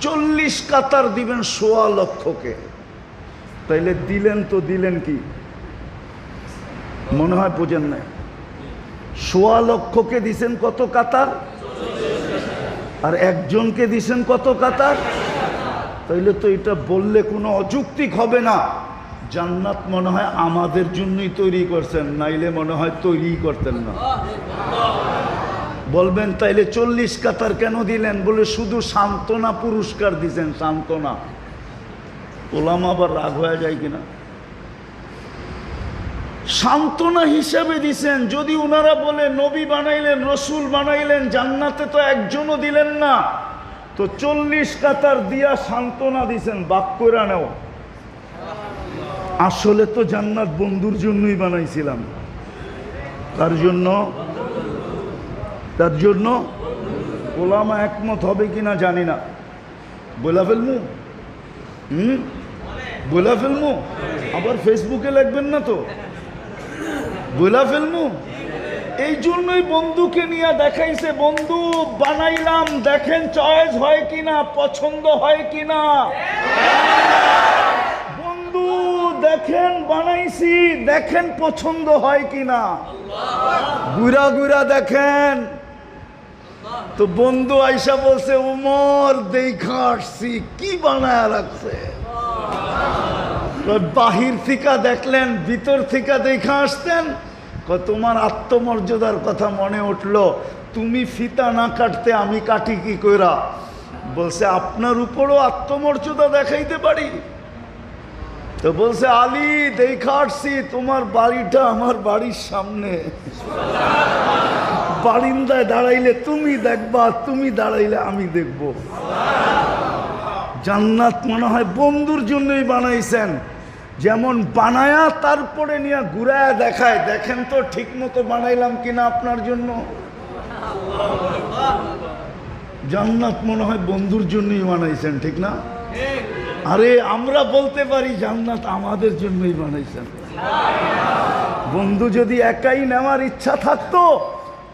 40 কাতার দিবেন 1.25 লক্ষকে। তাইলে দিলেন তো দিলেন কি? মনে হয় বোঝেন নাই। 1.25 লক্ষকে দিছেন কত কাতার? আর একজনকে দিছেন কত কাতার? তাইলে তো এটা বললে কোনো অযৌক্তিক হবে না। জান্নাত মনে হয় আমাদের জন্যই তৈরি করছেন, নাইলে মনে হয় তৈরি করতেন না। বলবেন তাইলে 40 কাতার কেন দিলেন? বলে শুধু সান্ত্বনা পুরস্কার দিছেন, সান্ত্বনা। ওলামা আবার রাগ হয়ে যায় কিনা? সান্ত্বনা হিসেবে দিছেন। যদি ওনারা বলে নবী বানাইলেন, রসুল বানাইলেন, জান্নাতে তো একজনও দিলেন না, তো 40 কাতার দিয়া সান্ত্বনা দিছেন, বাক কইরা নেও। আসলে তো জান্নাত বন্ধুর জন্যই বানাইছিলাম। তার জন্য ওলামা একমত হবে কিনা জানি না। বলা ফেলমু? বলা ফেলমু? আবার ফেসবুকে লিখবেন না তো? বলা ফেলমু? এই জন্যই বন্ধুকে নিয়ে দেখাইছে, বন্ধু বানাইলাম, দেখেন চয়েস হয় কিনা, পছন্দ হয় কিনা। বন্ধু দেখেন বানাইছি, দেখেন পছন্দ হয় কিনা। গুড়া গুড়া দেখেন। তো বন্ধু আইসা বলছে, উমর দেখা আসছি, কি বানায় রাখছে। বাহির থেকে দেখলেন, ভিতর থেকে দেখা আসতেন। তোমার আত্মমর্যাদার কথা মনে উঠলো, তুমি ফিতা না কাটতে আমি কাটি কি কইরা? বলছে আপনার উপরও আত্মমর্যাদা দেখাইতে পারি। তো বলছে আলী দেখা আসছি, তোমার বাড়িটা আমার বাড়ির সামনে। বারিন্দায় দাঁড়াইলে তুমি দেখবা, তুমি দাঁড়াইলে আমি দেখব। জান্নাত মনে হয় বন্ধুর জন্যই বানাইছেন, যেমন বানায়া তারপরে নিয়ে ঘুরায়া দেখায়, দেখেন তো ঠিক মতো বানাইলাম কিনা আপনার জন্য। জান্নাত মনে হয় বন্ধুর জন্যই বানাইছেন, ঠিক না? আরে আমরা বলতে পারি জান্নাত আমাদের জন্যই বানাইছেন। বন্ধু যদি একাই নেওয়ার ইচ্ছা থাকতো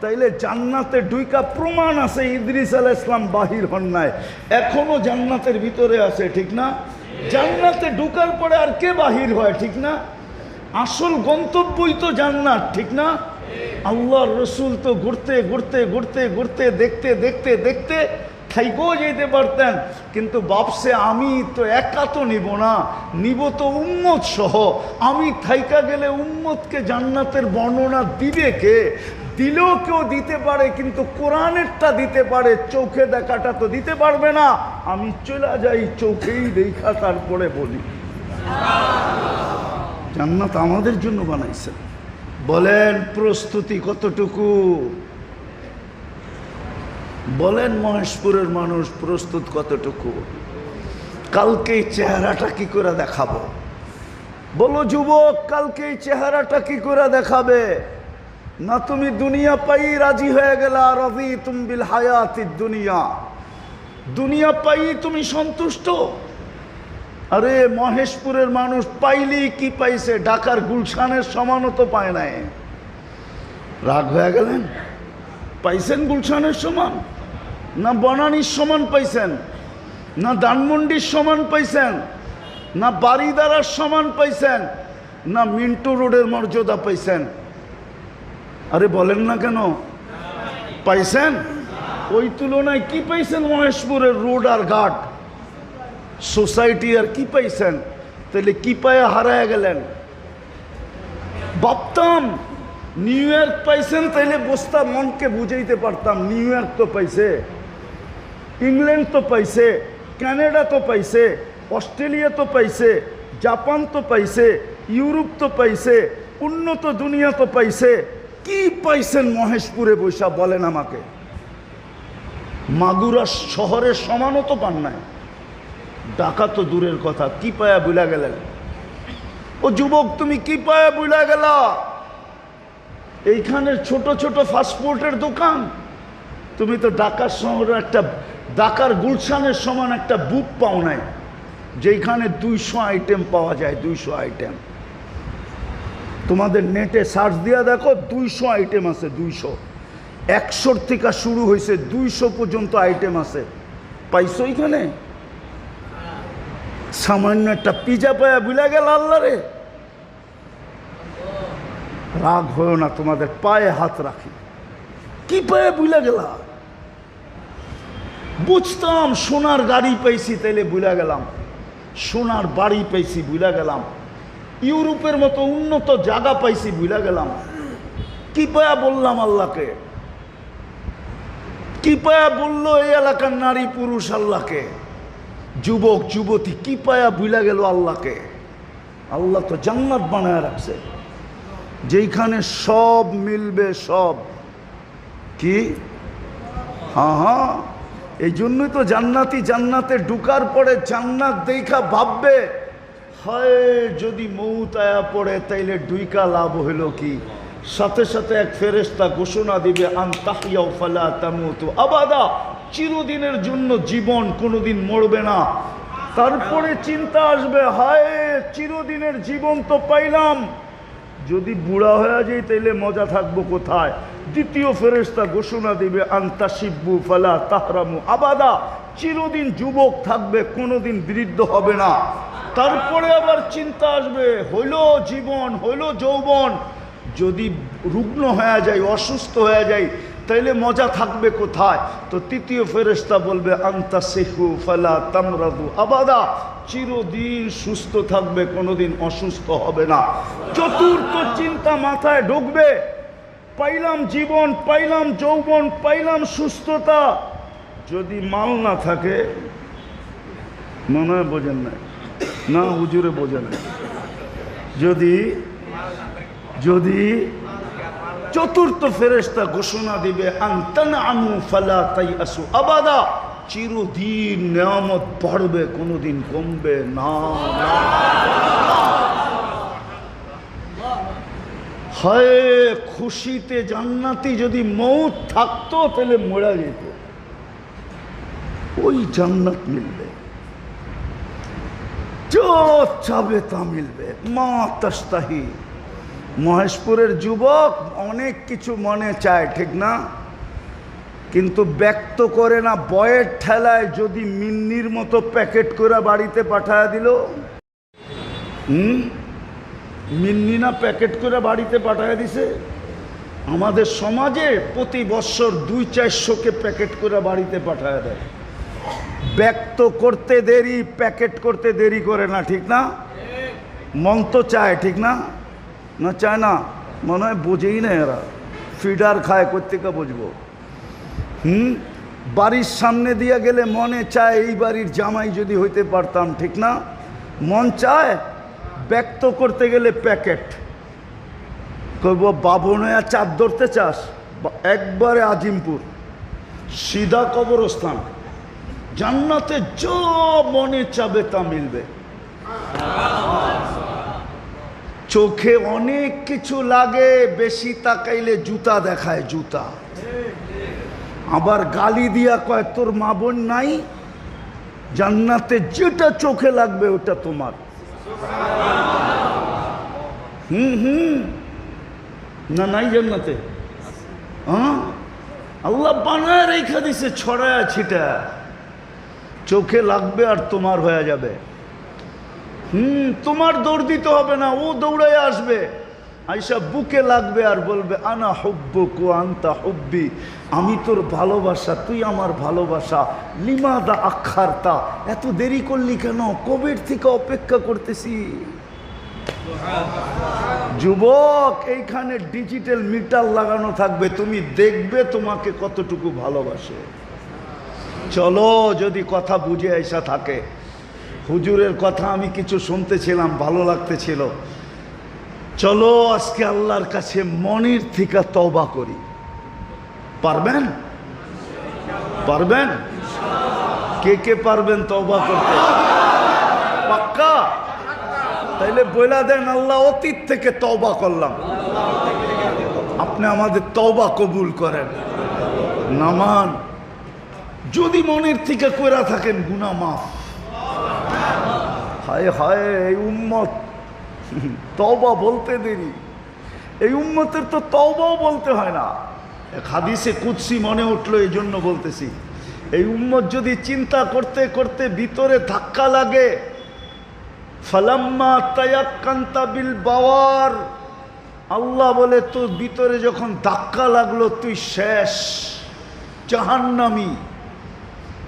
তাইলে জান্নাতে ঢুইকা প্রমাণ আছে ইদ্রিস আলাইহিস সালাম বাহির হন নাই, এখনো জান্নাতের ভিতরে আছে, ঠিক না? জান্নাতে ঢুকার পরে আর কে বাহির হয়, ঠিক না? আসল গন্তব্যই তো জান্নাত, ঠিক না? আল্লাহর রসুল তো ঘুরতে ঘুরতে ঘুরতে ঘুরতে দেখতে দেখতে দেখতে থাইকেও যেতে পারতেন, কিন্তু বাপসে আমি তো একা তো নিব না, নিব তো উম্মত সহ। আমি থাইকা গেলে উম্মতকে জান্নাতের বর্ণনা দিবে কে? দিলেও কেউ দিতে পারে, কিন্তু কোরআনেরটা দিতে পারে, চোখে দেখাটা তো দিতে পারবে না। আমি চলে যাই চোখেই দেখা, তারপরে বলি। জান্নাত আমাদের জন্য বানাইছেন। বলেন প্রস্তুতি কতটুকু? বলেন মহেশপুরের মানুষ প্রস্তুত কতটুকু? কালকে এই চেহারাটা কি করে দেখাবো? বলো যুবক, কালকে এই চেহারাটা কি করে দেখাবে? না তুমি দুনিয়া পাই রাজি হয়ে গেলা, রাযীতুম বিল হায়াতিদ দুনিয়া, দুনিয়া পাই তুমি সন্তুষ্ট। আরে মহেশপুরের মানুষ পাইলি কি পাইছে? ঢাকার গুলশানের সমানও তো পায় নাই। রাগ হয়ে গেলেন? পাইছেন গুলশানের সমান? না বনানীর সমান পাইছেন? না ধানমন্ডির সমান পাইছেন? না বারিদারার সমান পাইছেন? না মিন্টু রোডের মর্যাদা পাইছেন? আরে বলেন না কেন? পাইছেন? ওই তুলনায় কি পাইছেন? মহেশপুরের রোড আর ঘাট সোসাইটি আর কি পাইছেন? তাহলে কি পায়ে হারায় গেলেন? ভাবতাম নিউ ইয়র্ক পাইছেন, তাইলে বসতাম, মনকে বুঝাইতে পারতাম নিউ ইয়র্ক তো পাইছে, ইংল্যান্ড তো পাইছে, কানাডা তো পাইছে, অস্ট্রেলিয়া তো পাইছে, জাপান তো পাইছে, ইউরোপ তো পাইছে, উন্নত দুনিয়া তো পাইছে। কি পাইছেন মহেশপুরে বৈশা বলেন আমাকে? মাগুরা শহরের সমানও তো পান নাই, ঢাকা তো দূরের কথা। কি পায়া বুলা গেলেন? ও যুবক, তুমি কি পায়া বুলা গেলা? এইখানে ছোট ছোট ফাস্টফুডের দোকান, তুমি তো ঢাকার শহরে একটা, ঢাকার গুলশানের সমান একটা বুক পাও নাই, যেখানে 200 আইটেম পাওয়া যায়। 200 আইটেম তোমাদের নেটে সার্চ দিয়া দেখো, 200 আইটেম আছে। 200, 100 থেকে শুরু হয়েছে, 200 পর্যন্ত আইটেম আছে। পাইছো এখানে? সামান্য একটা পিজা পায়া বুলা গেল আল্লাহ রে। রাগ হয়েও না, তোমাদের পায়ে হাত রাখি। কি পায়ে বুলা গেলা? বুঝতাম সোনার গাড়ি পাইছি, তাইলে বুলা গেলাম। সোনার বাড়ি পাইছি, বুলা গেলাম। ইউরোপের মতো উন্নত জায়গা পাইছি, বুলা গেলাম। কি পায়া বললাম আল্লাহকে? কি পায়া বললো এই এলাকার নারী পুরুষ আল্লাহকে? যুবক যুবতী কি পায়া বুলা গেল আল্লাহকে? আল্লাহ তো জান্নাত বানায় রাখছে, যেইখানে সব মিলবে সব। কি? হ্যাঁ, এই জন্যই তো জান্নাতি জান্নাতে ঢুকার পরে জান্নাত দেখা ভাববে, হয় যদি মৌত আয়া পড়ে তাইলে ঢুইকা লাভ হইল কি? সাথে সাথে এক ফেরেশতা ঘোষণা দিবে, আন তাহইয়াউ ফালা তামুতু আবাদা, চিরদিনের জন্য জীবন, কোনোদিন মরবে না। তারপরে চিন্তা আসবে, হায় চিরদিনের জীবন তো পাইলাম, যদি বুড়া হয়ে যাই তাইলে মজা থাকবো কোথায়? দ্বিতীয় ফেরেশতা ঘোষণা দিবে, আনতা শিব্বু ফালা তাহরামু আবাদা, চিরদিন যুবক থাকবে, কোনোদিন বৃদ্ধ হবে না। তারপরে আবার চিন্তা আসবে, হইল জীবন, হইল যৌবন, যদি রুগ্ন হয়ে যায়, অসুস্থ হয়ে যায়, তাইলে মজা থাকবে কোথায়? তো তৃতীয় ফেরেশতা বলবে, আনতা সিহু ফালা তামরাদু আবাদা, চিরদিন সুস্থ থাকবে, কোনোদিন অসুস্থ হবে না। চতুর্থ চিন্তা মাথায় ঢুকবে, পাইলাম জীবন, পাইলাম যৌবন, পাইলাম সুস্থতা, যদি মাল না থাকে, মনে হয় বোঝেন না, না হুজুরে বোঝেন না, যদি যদি চতুর্থ ফেরেশতা ঘোষণা দিবে আনতানআমু ফালা তাইআসু আবাদা, চিরদিন নিয়ামত বাড়বে, কোনোদিন কমবে না। হায় খুশিতে জান্নাতি যদি মৌত থাকতো তাহলে মরা যেত, ওই জান্নাত মিলবে, যা চাবে তা মিলবে। মা তাস্তাহি। মহেশপুরের যুবক অনেক কিছু মনে চায়, ঠিক না? কিন্তু ব্যক্ত করে না। বয়ের ঠেলায় যদি মিন্নির মতো প্যাকেট করে বাড়িতে পাঠায় দিল, মিন্নি না প্যাকেট করে বাড়িতে পাঠায় দিছে। আমাদের সমাজে প্রতি বছর 200-400কে প্যাকেট করে বাড়িতে পাঠায় দেয়। ব্যক্ত করতে দেরি, প্যাকেট করতে দেরি করে না, ঠিক না? মন তো চায়, ঠিক না? না চায় না? মনে হয় বোঝেই না এরা, ফিডার খায়, কোত্থেকে বুঝবো? বাড়ির সামনে দিয়ে গেলে মনে চায় এই বাড়ির জামাই যদি হইতে পারতাম, ঠিক না? মন চায়। ব্যক্ত করতে গেলে প্যাকেট। কইব বাবনয়া চাঁদ ধরতে চাস, একবারে আজিমপুর, সিধা কবরস্থান। জান্নাতে যা মনে চাবে তা মিলবে। চোখে অনেক কিছু লাগে, বেশি তাকাইলে জুতা দেখায়, জুতা। আবার গালি দিয়া কয় তোর মা বোন নাই। জান্নাতে যেটা চোখে লাগবে ওটা তোমার। না নাই জান্নাতে? হ্যাঁ, আল্লাহ বানায় রেখা দিছে ছড়ায়া ছিটা, চোখে লাগবে আর তোমার হয়ে যাবে। তোমার দৌড় দিতে হবে না, ও দৌড়ায় আসবে, আইসা বুকে লাগবে আর বলবে আনা হুব্বুক ওয়া আনতা হুব্বি, আমি তোর ভালোবাসা, তুই আমার ভালোবাসা। লিমাদা আখারতা, এত দেরি করলি কেন? কবের থেকে অপেক্ষা করতেছি। যুবক, এইখানে ডিজিটাল মিটার লাগানো থাকবে, তুমি দেখবে তোমাকে কতটুকু ভালোবাসে। চলো, যদি কথা বুঝে আইসা থাকে। হুজুরের কথা আমি কিছু শুনতেছিলাম, ভালো লাগতেছিল। চলো আজকে আল্লাহর কাছে মনের থেকে তওবা করি। পারবেন? পারবেন? কে কে পারবেন তওবা করতে? পাক্কা? তাইলে বইলা দেন, আল্লাহ অতীত থেকে তওবা করলাম, আপনি আমাদের তওবা কবুল করেন। নামান যদি মনের থেকে কইরা থাকেন, গুনাহ মাফ। হায় হায়, এই উম্মত তওবা বলতে দেরি। এই উম্মতের তো তওবাও বলতে হয় না। এক হাদিসে কুদসি মনে উঠলো, এই জন্য বলতেছি। এই উম্মত যদি চিন্তা করতে করতে ভিতরে ধাক্কা লাগে, ফালাম্মা তায়াক্কান্তা বিল বাওয়ার, আল্লাহ বলে তোর ভিতরে যখন ধাক্কা লাগলো তুই শেষ, জাহান্নামী।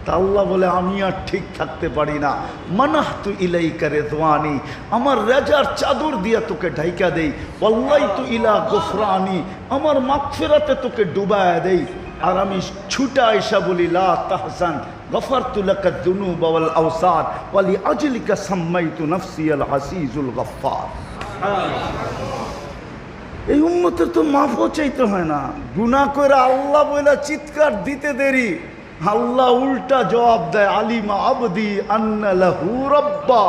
তা আল্লাহ বলে আমি আর ঠিক থাকতে পারি না। মানাহতু ইলাইকা রিদওয়ানি, আমার রাজার চাদর দিয়া তোকে ঢাইকা দেই। ওয়াল্লাইতু ইলা গফরানি, আমার মাগফিরাতে তোকে ডুবায়া দেই। আর আমি ছুটা আইসা বলি লা তাহজান গফারতু লাকা যুনুব ওয়াল আওসাদ ওয়া লিআজলিকা সাম্মাইতু নাফসি আল আসিজুল গফফার। এই উম্মতের তো মাফও চাইতে হয় না। গুনাহ করে আল্লাহ বইলা চিৎকার দিতে দেরি, আল্লাহ উল্টা জবাব দেয়, আলিমা আবদি আন্না লাহু রাব্বা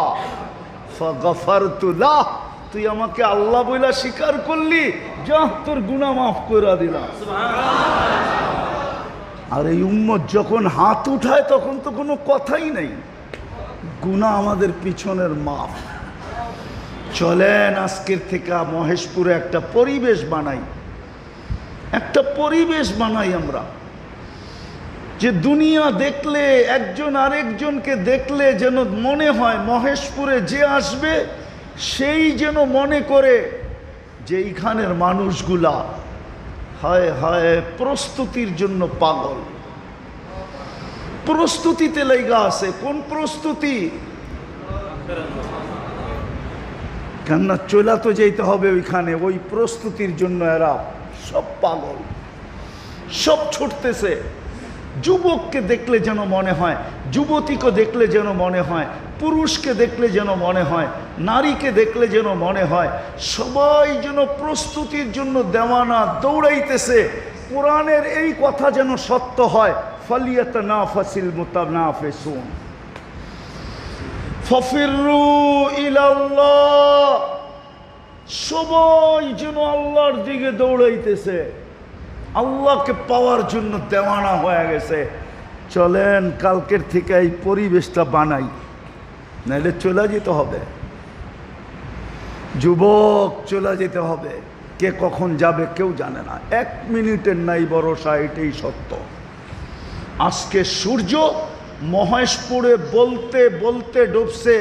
ফাগফারতু লাহ। তুই আমাকে আল্লাহ বইলা স্বীকার করলি, যা তোর গুনাহ মাফ করে দিলাম। আর এই উম্মত যখন হাত উঠায় তখন তো কোনো কথাই নেই, গুনাহ আমাদের পিছনের মাফ। চলেন আজকের থেকে মহেশপুরে একটা পরিবেশ বানাই, একটা পরিবেশ বানাই আমরা, যে দুনিয়া দেখলে, একজন আরেকজনকে দেখলে যেন মনে হয় মহেশপুরে যে আসবে সেই যেন মনে করে যে এইখানের মানুষগুলা হায় হায় প্রস্তুতির জন্য পাগল, প্রস্তুতিতে লাইগা আছে। কোন প্রস্তুতি? কেননা চলা তো যেতে হবে ওইখানে, ওই প্রস্তুতির জন্য এরা সব পাগল, সব ছুটতেছে। যুবককে দেখলে যেন মনে হয়, যুবতীকে দেখলে যেন মনে হয় পুরুষকে দেখলে যেন মনে হয়, নারীকে দেখলে যেন মনে হয় সবাই যেন প্রস্তুতির জন্য দেওয়ানা, দৌড়াইতেছে। কোরআনের এই কথা যেন সত্য হয়, ফালিয়াতানাফাসিল মুতানাফিসুন, ফাফিরু ইলাল্লাহ, সবাই যেন আল্লাহর দিকে দৌড়াইতেছে, আল্লাহকে পাওয়ার জন্য দেওয়ানা হয়ে গেছে। চলেন কালকের থেকে এই পরিবেশটা বানাই, নাহলে চলে যেতে হবে। যুবক চলে যেতে হবে, কে কখন যাবে কেউ জানে না, 1 মিনিটের নাই ভরসা, এটাই সত্য। আজকে সূর্য মহেশপুরে বলতে বলতে ডুবছে,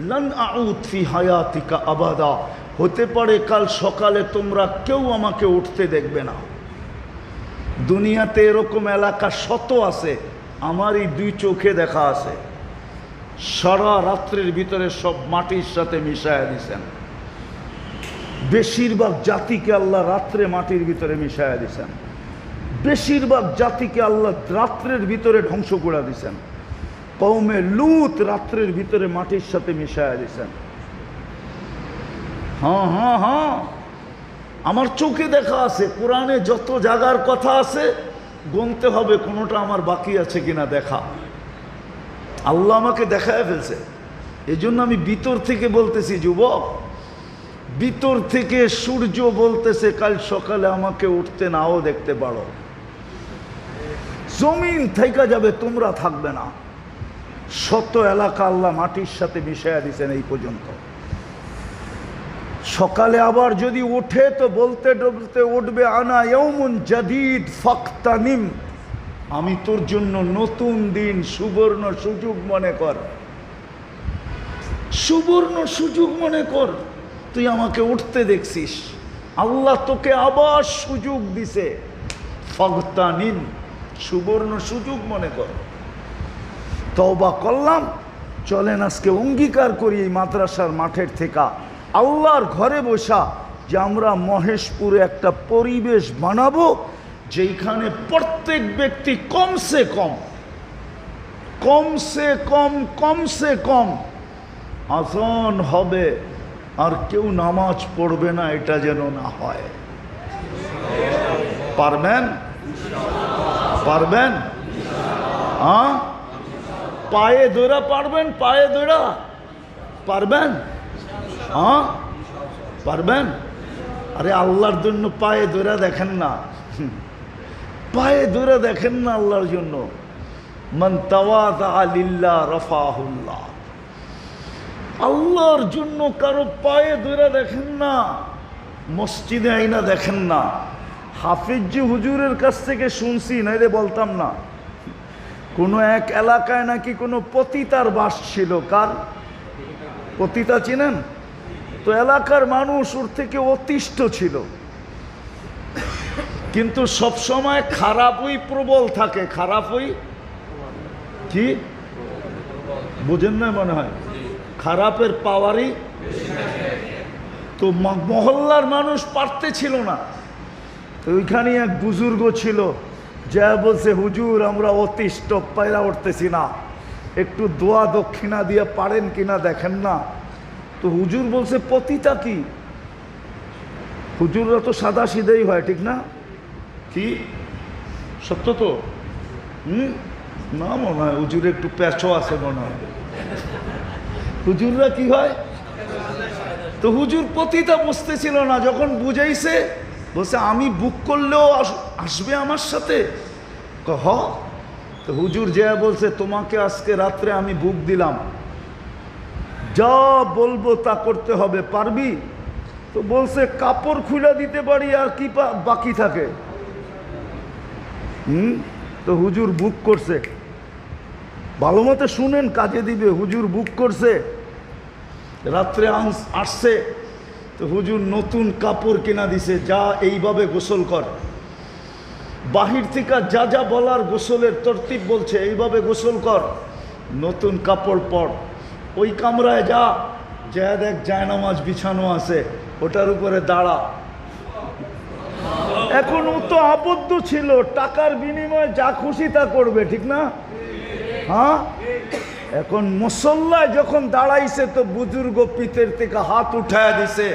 লান আউদ ফি হায়াতিকা আবাদা, হতে পারে কাল সকালে তোমরা কেউ আমাকে উঠতে দেখবে না। দুনিয়াতে এরকম এলাকা শত আছে, আমার এই 2 চোখে দেখা আছে। সারা রাত্রের ভিতরে সব মাটির সাথে মিশায়া দিছেন। বেশিরভাগ জাতিকে আল্লাহ রাত্রে মাটির ভিতরে মিশায়া দিছেন, বেশিরভাগ জাতিকে আল্লাহ রাত্রের ভিতরে ধ্বংস করে দিছেন। কওমে লূত রাত্রের ভিতরে মাটির সাথে মিশায়া দিছেন। হ্যাঁ হ্যাঁ হ্যাঁ, আমার চোখে দেখা আছে। কোরআনে যত জায়গার কথা আছে গুনতে হবে কোনোটা আমার বাকি আছে কিনা দেখা। আল্লাহ আমাকে দেখায় ফেলছে, এই জন্য আমি ভিতর থেকে বলতেছি যুবক, ভিতর থেকে সূর্য বলতেছে কাল সকালে আমাকে উঠতে নাও দেখতে পারো। জমিন থেকে যাবে, তোমরা থাকবে না। শত এলাকা আল্লাহ মাটির সাথে মিশাইয়া দিয়েছেন এই পর্যন্ত। সকালে আবার যদি ওঠে তো বলতে বলতে উঠবে, আনা ইয়াউমুন জাদীদ ফাকতানিম, আমি তোর জন্য নতুন দিন, সুবর্ণ সুযোগ মনে কর, সুবর্ণ সুযোগ মনে কর। তুই আমাকে উঠতে দেখছিস, আল্লাহ তোকে আবার সুযোগ দিছে, ফাকতানিম, সুবর্ণ সুযোগ মনে কর। তওবা করলাম, চলেন আজকে অঙ্গীকার করি এই মাদ্রাসার মাঠের থেকে, আল্লাহর ঘরে বসা, যে আমরা মহেশপুরে একটা পরিবেশ বানাবো যেখানে প্রত্যেক ব্যক্তি কমসে কম আযান হবে আর কেউ নামাজ পড়বে না, এটা যেন না হয়। পারবেন? পারবেন? হ্যাঁ, পায়ে ধরা পারবেন? পায়ে ধরা পারবেন? হ্যাঁ পারবেন? আরে আল্লাহর জন্য পায়ে ধরে দেখেন না, পায়ে ধরে দেখেন না আল্লাহর জন্য। মান তাওয়াদা লিল্লাহ রাফাহুল্লাহ, আল্লাহর জন্য কারো পায়ে ধরে দেখেন না, মসজিদে আইনা দেখেন না। হাফিজি হুজুরের কাছ থেকে শুনছি, নাইলে বলতাম না। কোনো এক এলাকায় নাকি কোনো পতিতার বাস ছিল। কার পতিতা চিনেন? তো এলাকার মানুষ ওর থেকে অতিষ্ঠ ছিল, কিন্তু সব সময় খারাপই প্রবল থাকে। খারাপই কি বুঝেন না মনে হয়, খারাপের পাওয়ারই। তো মহল্লার মানুষ পারতেছিল না, তো ওইখানে এক বুজুর্গ ছিল, যা বলছে, হুজুর আমরা অতিষ্ঠ, পায়রা উঠতেছি না, একটু দোয়া দক্ষিণা দিয়ে পারেন কিনা দেখেন না। তো হুজুর বলছে, পতিতা কি? হুজুররা তো সাদা সিধেই হয়, ঠিক না? কি সত্য তো? না মনে হয়, হুজুর একটু প্যাচও আছে মনে হয়। হুজুররা কি হয়? তো হুজুর পতিতা বুঝতেছিল না, যখন বুঝাইছে বলছে, আমি বুক করলেও আসবে আমার সাথে? হ। তো হুজুর যা বলছে, তোমাকে আজকে রাত্রে আমি বুক দিলাম, যা বলবো তা করতে হবে, পারবি? তো বলছে, কাপড় খুলে দিতে পারি, আর কি বাকি থাকে? তো হুজুর বুক করছে, ভালো মতো শুনেন, কাজে দিবে। হুজুর বুক করছে, রাত্রে আসছে, তো হুজুর নতুন কাপড় কিনা দিছে, যা এইভাবে গোসল কর। বাহির থেকে যা যা বলার গোসলের তরতিব বলছে, এইভাবে গোসল কর, নতুন কাপড় পর, ওই কামরায় যা, যা দেখ জায়নামাজ বিছানো আছে, ওটার উপরে দাঁড়া। এখন ও তো আবদ্ধ ছিল, টাকার বিনিময়ে যা খুশি তা করবে, ঠিক না? হ্যাঁ, এখন মুসল্লায় যখন দাঁড়াইছে তো বুজুর্গ পিতের থেকে হাত উঠায় দিছে,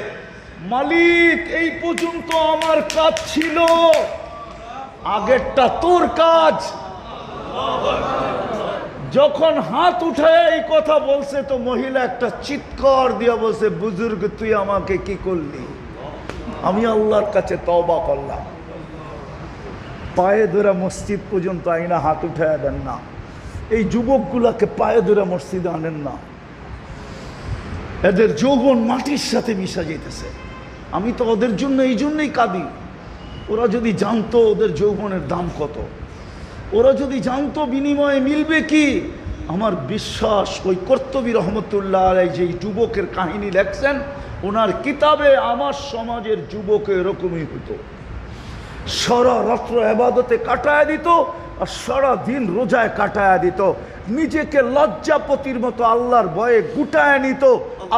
মালিক এই পর্যন্ত আমার কাজ ছিল, আগেরটা তোর কাজ। যখন হাত উঠায় এই কথা বলছে তো মহিলা একটা চিৎকার দিয়া বলছে, বুজুর্গ তুই আমাকে কি করলি? আমি আল্লাহর কাছে তওবা করলাম। পায়ে ধরে মসজিদ পর্যন্ত আইনা হাত উঠায় দেন না। এই যুবকগুলাকে পায়ে ধরে মসজিদে আনেন না, এদের যৌবন মাটির সাথে মিশা যেতেছে। আমি তো ওদের জন্য এই জন্যই কাঁদি। ওরা যদি জানতো ওদের যৌবনের দাম কত, ওরা যদি জানতো বিনিময়ে মিলবে কি, আমার বিশ্বাস ওই কর্তবী রহমতুল্লাহ আলাইহি যে যুবকের কাহিনী লেখছেন ওনার কিতাবে, আমার সমাজের যুবক এরকমই হতো। সারা রাত্র ইবাদতে কাটায় দিত আর সারা দিন রোজায় কাটায় দিত, নিজেকে লজ্জাপতির মতো আল্লাহর ভয়ে গুটায় নিত।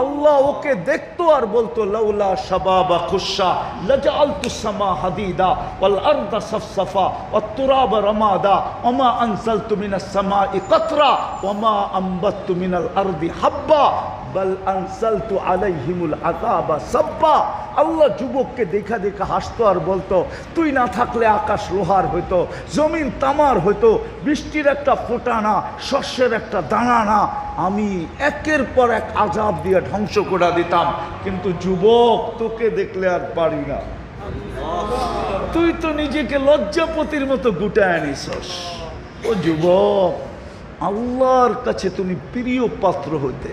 আল্লাহ ওকে দেখতো আর বলতো, লাউলা শাবাবা খুশা লাজআলতুস সামা হাদিদা ওয়াল আরদা সাফসাফা ওয়াত তুরাবা রামাদা ওমা আনসালতু মিনাস সামাই কাতরা ওমা আমবাতু মিনাল আরদি হাব্বা বাল আনসালতু আলাইহিমুল আযাবা সাব্বা। আল্লাহ যুবককে দেখা দেখা হাসতো আর বলতো, তুই না থাকলে আকাশ লোহার হইতো, জমিন তামার হইতো, বৃষ্টির একটা ফোঁটা না, শস্যের একটা দানা না, আমি একের পর এক আযাব দিয়ে ধ্বংস করে দিতাম। কিন্তু যুবক তোকে দেখলে আর পারি না, তুই তো নিজেকে লজ্জাপতির মতো গুটায় নিছস। ও যুবক, আল্লাহর কাছে তুমি প্রিয় পাত্র হইতে,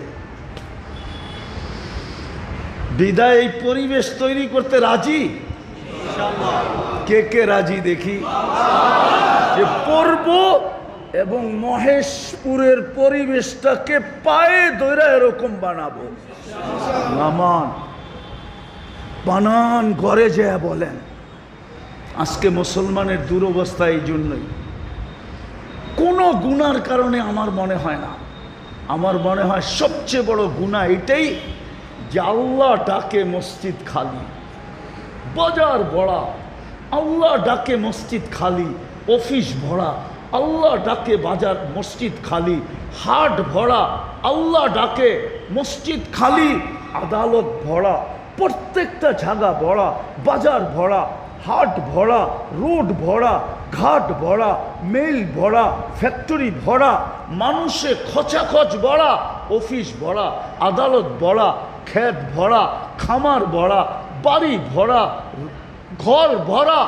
বিদায় এই পরিবেশ তৈরি করতে রাজি? কে কে রাজি দেখি? যে পড়ব এবং মহেশপুরের পরিবেশটাকে পায়ে ধরে এরকম বানাবো। নামান বানান ঘরে যায় বলেন। আজকে মুসলমানের দুরবস্থা এই জন্যই, কোনো গুনার কারণে আমার মনে হয় না, আমার মনে হয় সবচেয়ে বড় গুনাহ এটাই যে আল্লাহ ডাকে মসজিদ খালি, বাজার ভরা, আল্লাহ ডাকে মসজিদ খালি, অফিস ভরা, আল্লাহ ডাকে বাজার মসজিদ খালি, হাট ভরা, আল্লাহ ডাকে মসজিদ খালি, আদালত ভরা, প্রত্যেকটা জায়গা ভরা, বাজার ভরা, হাট ভরা, রোড ভরা, ঘাট ভরা, মেল ভরা, ফ্যাক্টরি ভরা, মানুষে খচাখচ ভরা, অফিস ভরা, আদালত ভরা, ক্ষেত ভরা, খামার ভরা, বাড়ি ভরা, ঘর ভরা,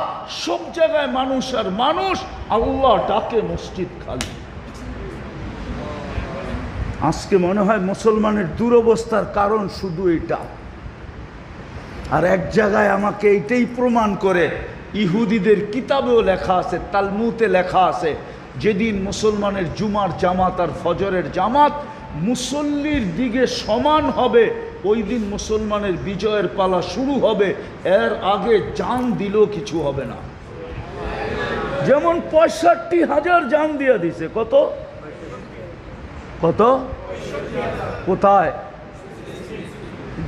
সব জায়গায় মানুষ আর মানুষ, আল্লাহ ডাকে মসজিদ খালি। আজকে মনে হয় মুসলমানের দুরবস্থার কারণ শুধু এটা। আর এক জায়গায় আমাকে এইটাই প্রমাণ করে, ইহুদিদের কিতাবেও লেখা আছে, তালমুতে লেখা আছে, যেদিন মুসলমানের জুমার জামাত আর ফজরের জামাত মুসল্লির দিকে সমান হবে, ওই দিন মুসলমানের বিজয়ের পালা শুরু হবে, এর আগে জান দিলেও কিছু হবে না। যেমন ৬৫,০০০ জান দিয়ে দিছে। কত কত? কোথায়?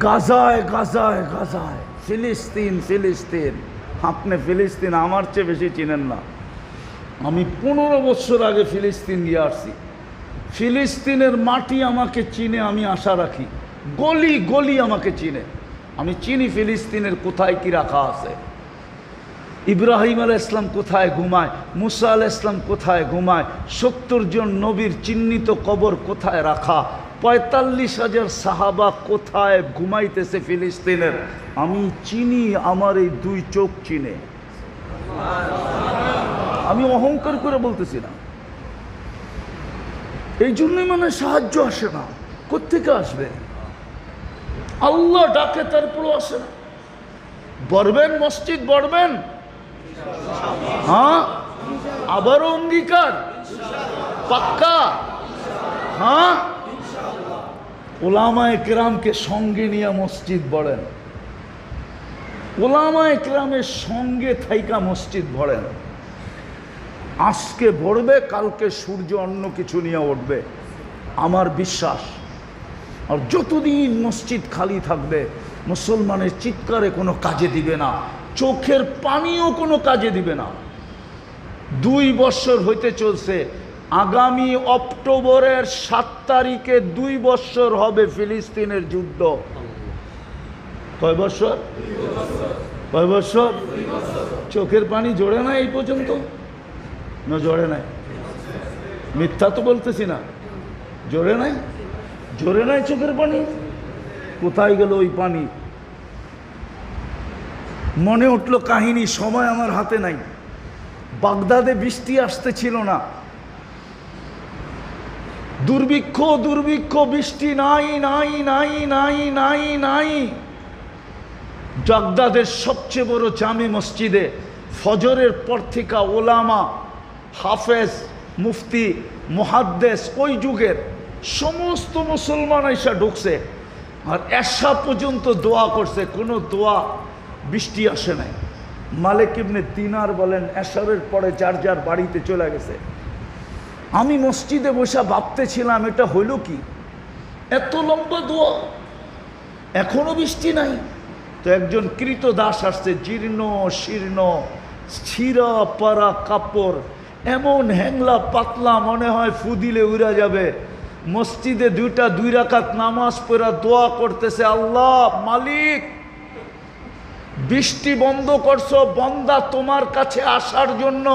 গাজায় গাজায় গাজায়, ফিলিস্তিন ফিলিস্তিন। আপনি ফিলিস্তিন আমার চেয়ে বেশি চিনেন না। আমি 15 বছর আগে ফিলিস্তিন গিয়ে আসছি। ফিলিস্তিনের মাটি আমাকে চিনে, আমি আশা রাখি। গলি গলি আমাকে চিনে, আমি চিনি ফিলিস্তিনের কোথায় কি রাখা আছে। ইব্রাহিম আলাইহিস সালাম কোথায় ঘুমায়, মুসা আলাইহিস সালাম কোথায় ঘুমায়, 70 জন নবীর চিহ্নিত কবর কোথায় রাখা, ৪৫,০০০ সাহাবা কোথায় ঘুমাইতেছে ফিলিস্তিনের, আমি চিনি। আমার এই 2 চোখ চিনে। আমি অহংকার করে বলতেছি না। এই জন্যই মানে সাহায্য আসে না। কোত্থেকে আসবে? আল্লাহ ডাকে, তারপরও আসে না। বলবেন মসজিদ বলবেন, হ্যাঁ, আবারও অঙ্গীকার পাক্কা, হ্যাঁ। ওলামায়ে কেরামকে সঙ্গে নিয়ে মসজিদ বলেন, ওলামায়ে কেরামের সঙ্গে থাইকা মসজিদ ভরেন। আজকে ভরবে, কালকে সূর্য অন্য কিছু নিয়ে উঠবে, আমার বিশ্বাস। আর যতদিন মসজিদ খালি থাকবে, মুসলমানের চিৎকারে কোনো কাজে দিবে না, চোখের পানিও কোনো কাজে দিবে না। 2 বছর হইতে চলছে, আগামী অক্টোবরের 7 তারিখে 2 বছর হবে ফিলিস্তিনের যুদ্ধ। কয় বছর? কয় বছর? চোখের পানি জোরে না এই পর্যন্ত? না জোরে নাই? মিথ্যা তো বলতেছি না, জোরে নাই? জোরে নাই চোখের পানি? কোথায় গেল ওই পানি? মনে উঠলো কাহিনী, সময় আমার হাতে নাই। বাগদাদে বৃষ্টি আসতেছিল না, দুর্ভিক্ষ দুর্ভিক্ষ, বৃষ্টি নাই নাই নাই নাই নাই নাই। বাগদাদের সবচেয়ে বড় জামে মসজিদে ফজরের পর থেকে ওলামা, হাফেজ, মুফতি, মুহাদ্দিস ওই যুগের সমস্ত মুসলমান এসে ঢুকছে, আর এশা পর্যন্ত দোয়া করছে, কোনো দোয়া বৃষ্টি আসে নাই। মালিক ইবনে দিনার বলেন এশারের পরে যার যার বাড়িতে চলে গেছে। আমি মসজিদে বসে ভাবতেছিলাম এটা হইল কি, এত লম্বা দোয়া এখনো বৃষ্টি নাই। তো একজন কৃতদাস আসছে, জীর্ণ শীর্ণ, ছিঁড়া পাড়া কাপড়, এমন হ্যাংলা পাতলা, মনে হয় ফু দিলে উড়া যাবে। মসজিদে 2 রাকাত নামাজ পড়া দোয়া করতেছে, আল্লাহ মালিক বৃষ্টি বন্ধ করছো, বন্দা তোমার কাছে আসার জন্য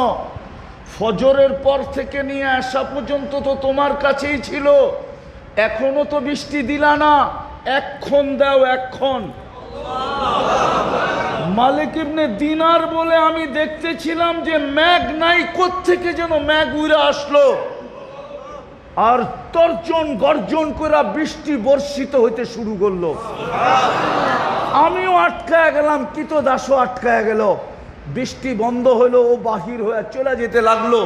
ফজরের পর থেকে নিয়ে আসা পর্যন্ত তো তোমার কাছেই ছিল, এখনো তো বৃষ্টি দিলা না, এক্ষণ দাও এক্ষণ। মালিক ইবনে দিনার বলে আমি দেখতেছিলাম যে মেঘ নাই, কোত্থেকে যেন মেঘ উড়ে আসলো, আর তর্জন গর্জন করে বৃষ্টি বর্ষিত হইতে শুরু করলো। আমিও আটকায় গেলাম, কৃতদাসও আটকায় গেল। বৃষ্টি বন্ধ হইলো, ও বাহির হয়ে চলে যেতে লাগলো।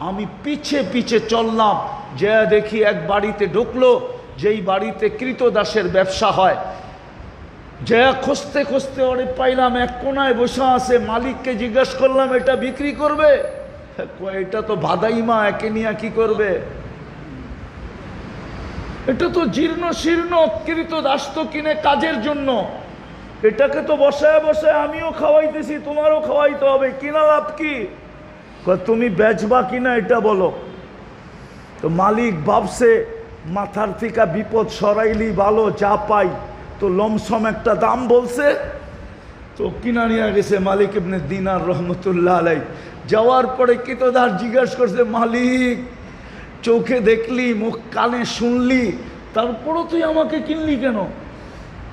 আমি পিছে পিছে চললাম, যে দেখি এক বাড়িতে ঢুকলো, যেই বাড়িতে কৃতদাসের ব্যবসা হয়। যে খুঁজতে খুঁজতে ওরে পাইলাম এক কোনায় বসে আছে। মালিককে জিজ্ঞেস করলাম এটা বিক্রি করবে? এটা তো ভাদাইমা, একে নিয়ে কি করবে? এটা তো জীর্ণ শীর্ণ, কৃতদাস তো কিনে কাজের জন্য, এটাকে তো বসায় বসায় আমিও খাওয়াইতেছি, তোমারও খাওয়াইতে হবে, কিনা লাভ কি? তুমি বেচবা কিনা এটা বলো। তো মালিক ভাবছে মাথার থেকে বিপদ সরাইলি ভালো, যা পাই। তো লমসম একটা দাম বলছে, তো কিনা নিয়ে গেছে মালিক ইবনে দিনার রহমতুল্লাহ আলাই। যাওয়ার পরে কৃতদাস জিজ্ঞাসা করছে, মালিক চোখে দেখলি, মুখ কানে শুনলি, তারপরও তুই আমাকে কিনলি কেন?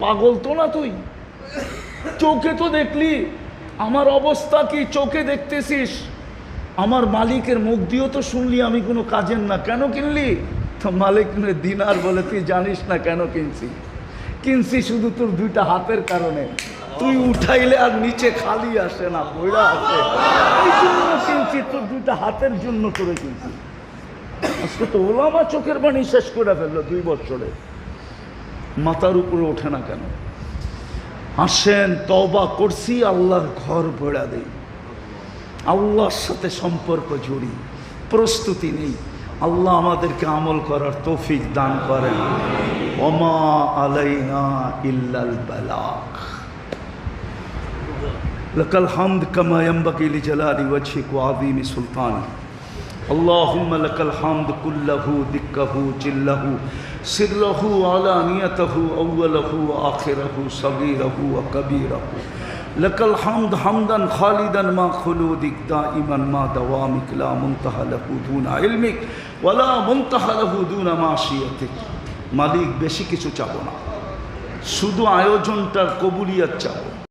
পাগল তো না তুই? চোখে তো দেখলি, আমার অবস্থা কি চোখে দেখতেছিস, আমার মালিকের মুখ দিয়েও তো শুনলি আমি কোনো কাজের না, কেন কিনলি? তো মালিক দিনার বলে, তুই জানিস না কেন কিনছি? কিনছি শুধু তোর 2টা হাতের কারণে, তুই উঠাইলে আর নিচে খালি আসে না, বইরা আসে, এই জন্য কিনছি, তোর 2টা হাতের জন্য করে কিনছি। আজকে তো ওলামা চোখের পানি শেষ করে ফেললো 2 বছরে, মাথার উপরে ওঠে না কেন? আসেন তওবা করছি, আল্লাহর ঘর ভরা দেই, আল্লাহর সাথে সম্পর্ক জড়ি, প্রস্তুতি নেই। আল্লাহ আমাদেরকে আমল করার তৌফিক দান করেন। ওমা আলাইনা ইল্লাল বালাগ। লাকাল হামদ কামা ইয়ানবাগি লিজালালি ওয়াজহিক ওয়া আযীমি সুলতানিক। اللهم لك الحمد كله دكه جله سره علانيته أوله وآخره صغيره وكبيره لك الحمد حمدا خالدا ما خلودك دائما ما دوامك لا منتهى له دون علمك ولا منتهى له دون معصيتك। মালিক বেশি কিছু চাবো না, শুধু আয়োজনটার কবুলিয়ত চাবো।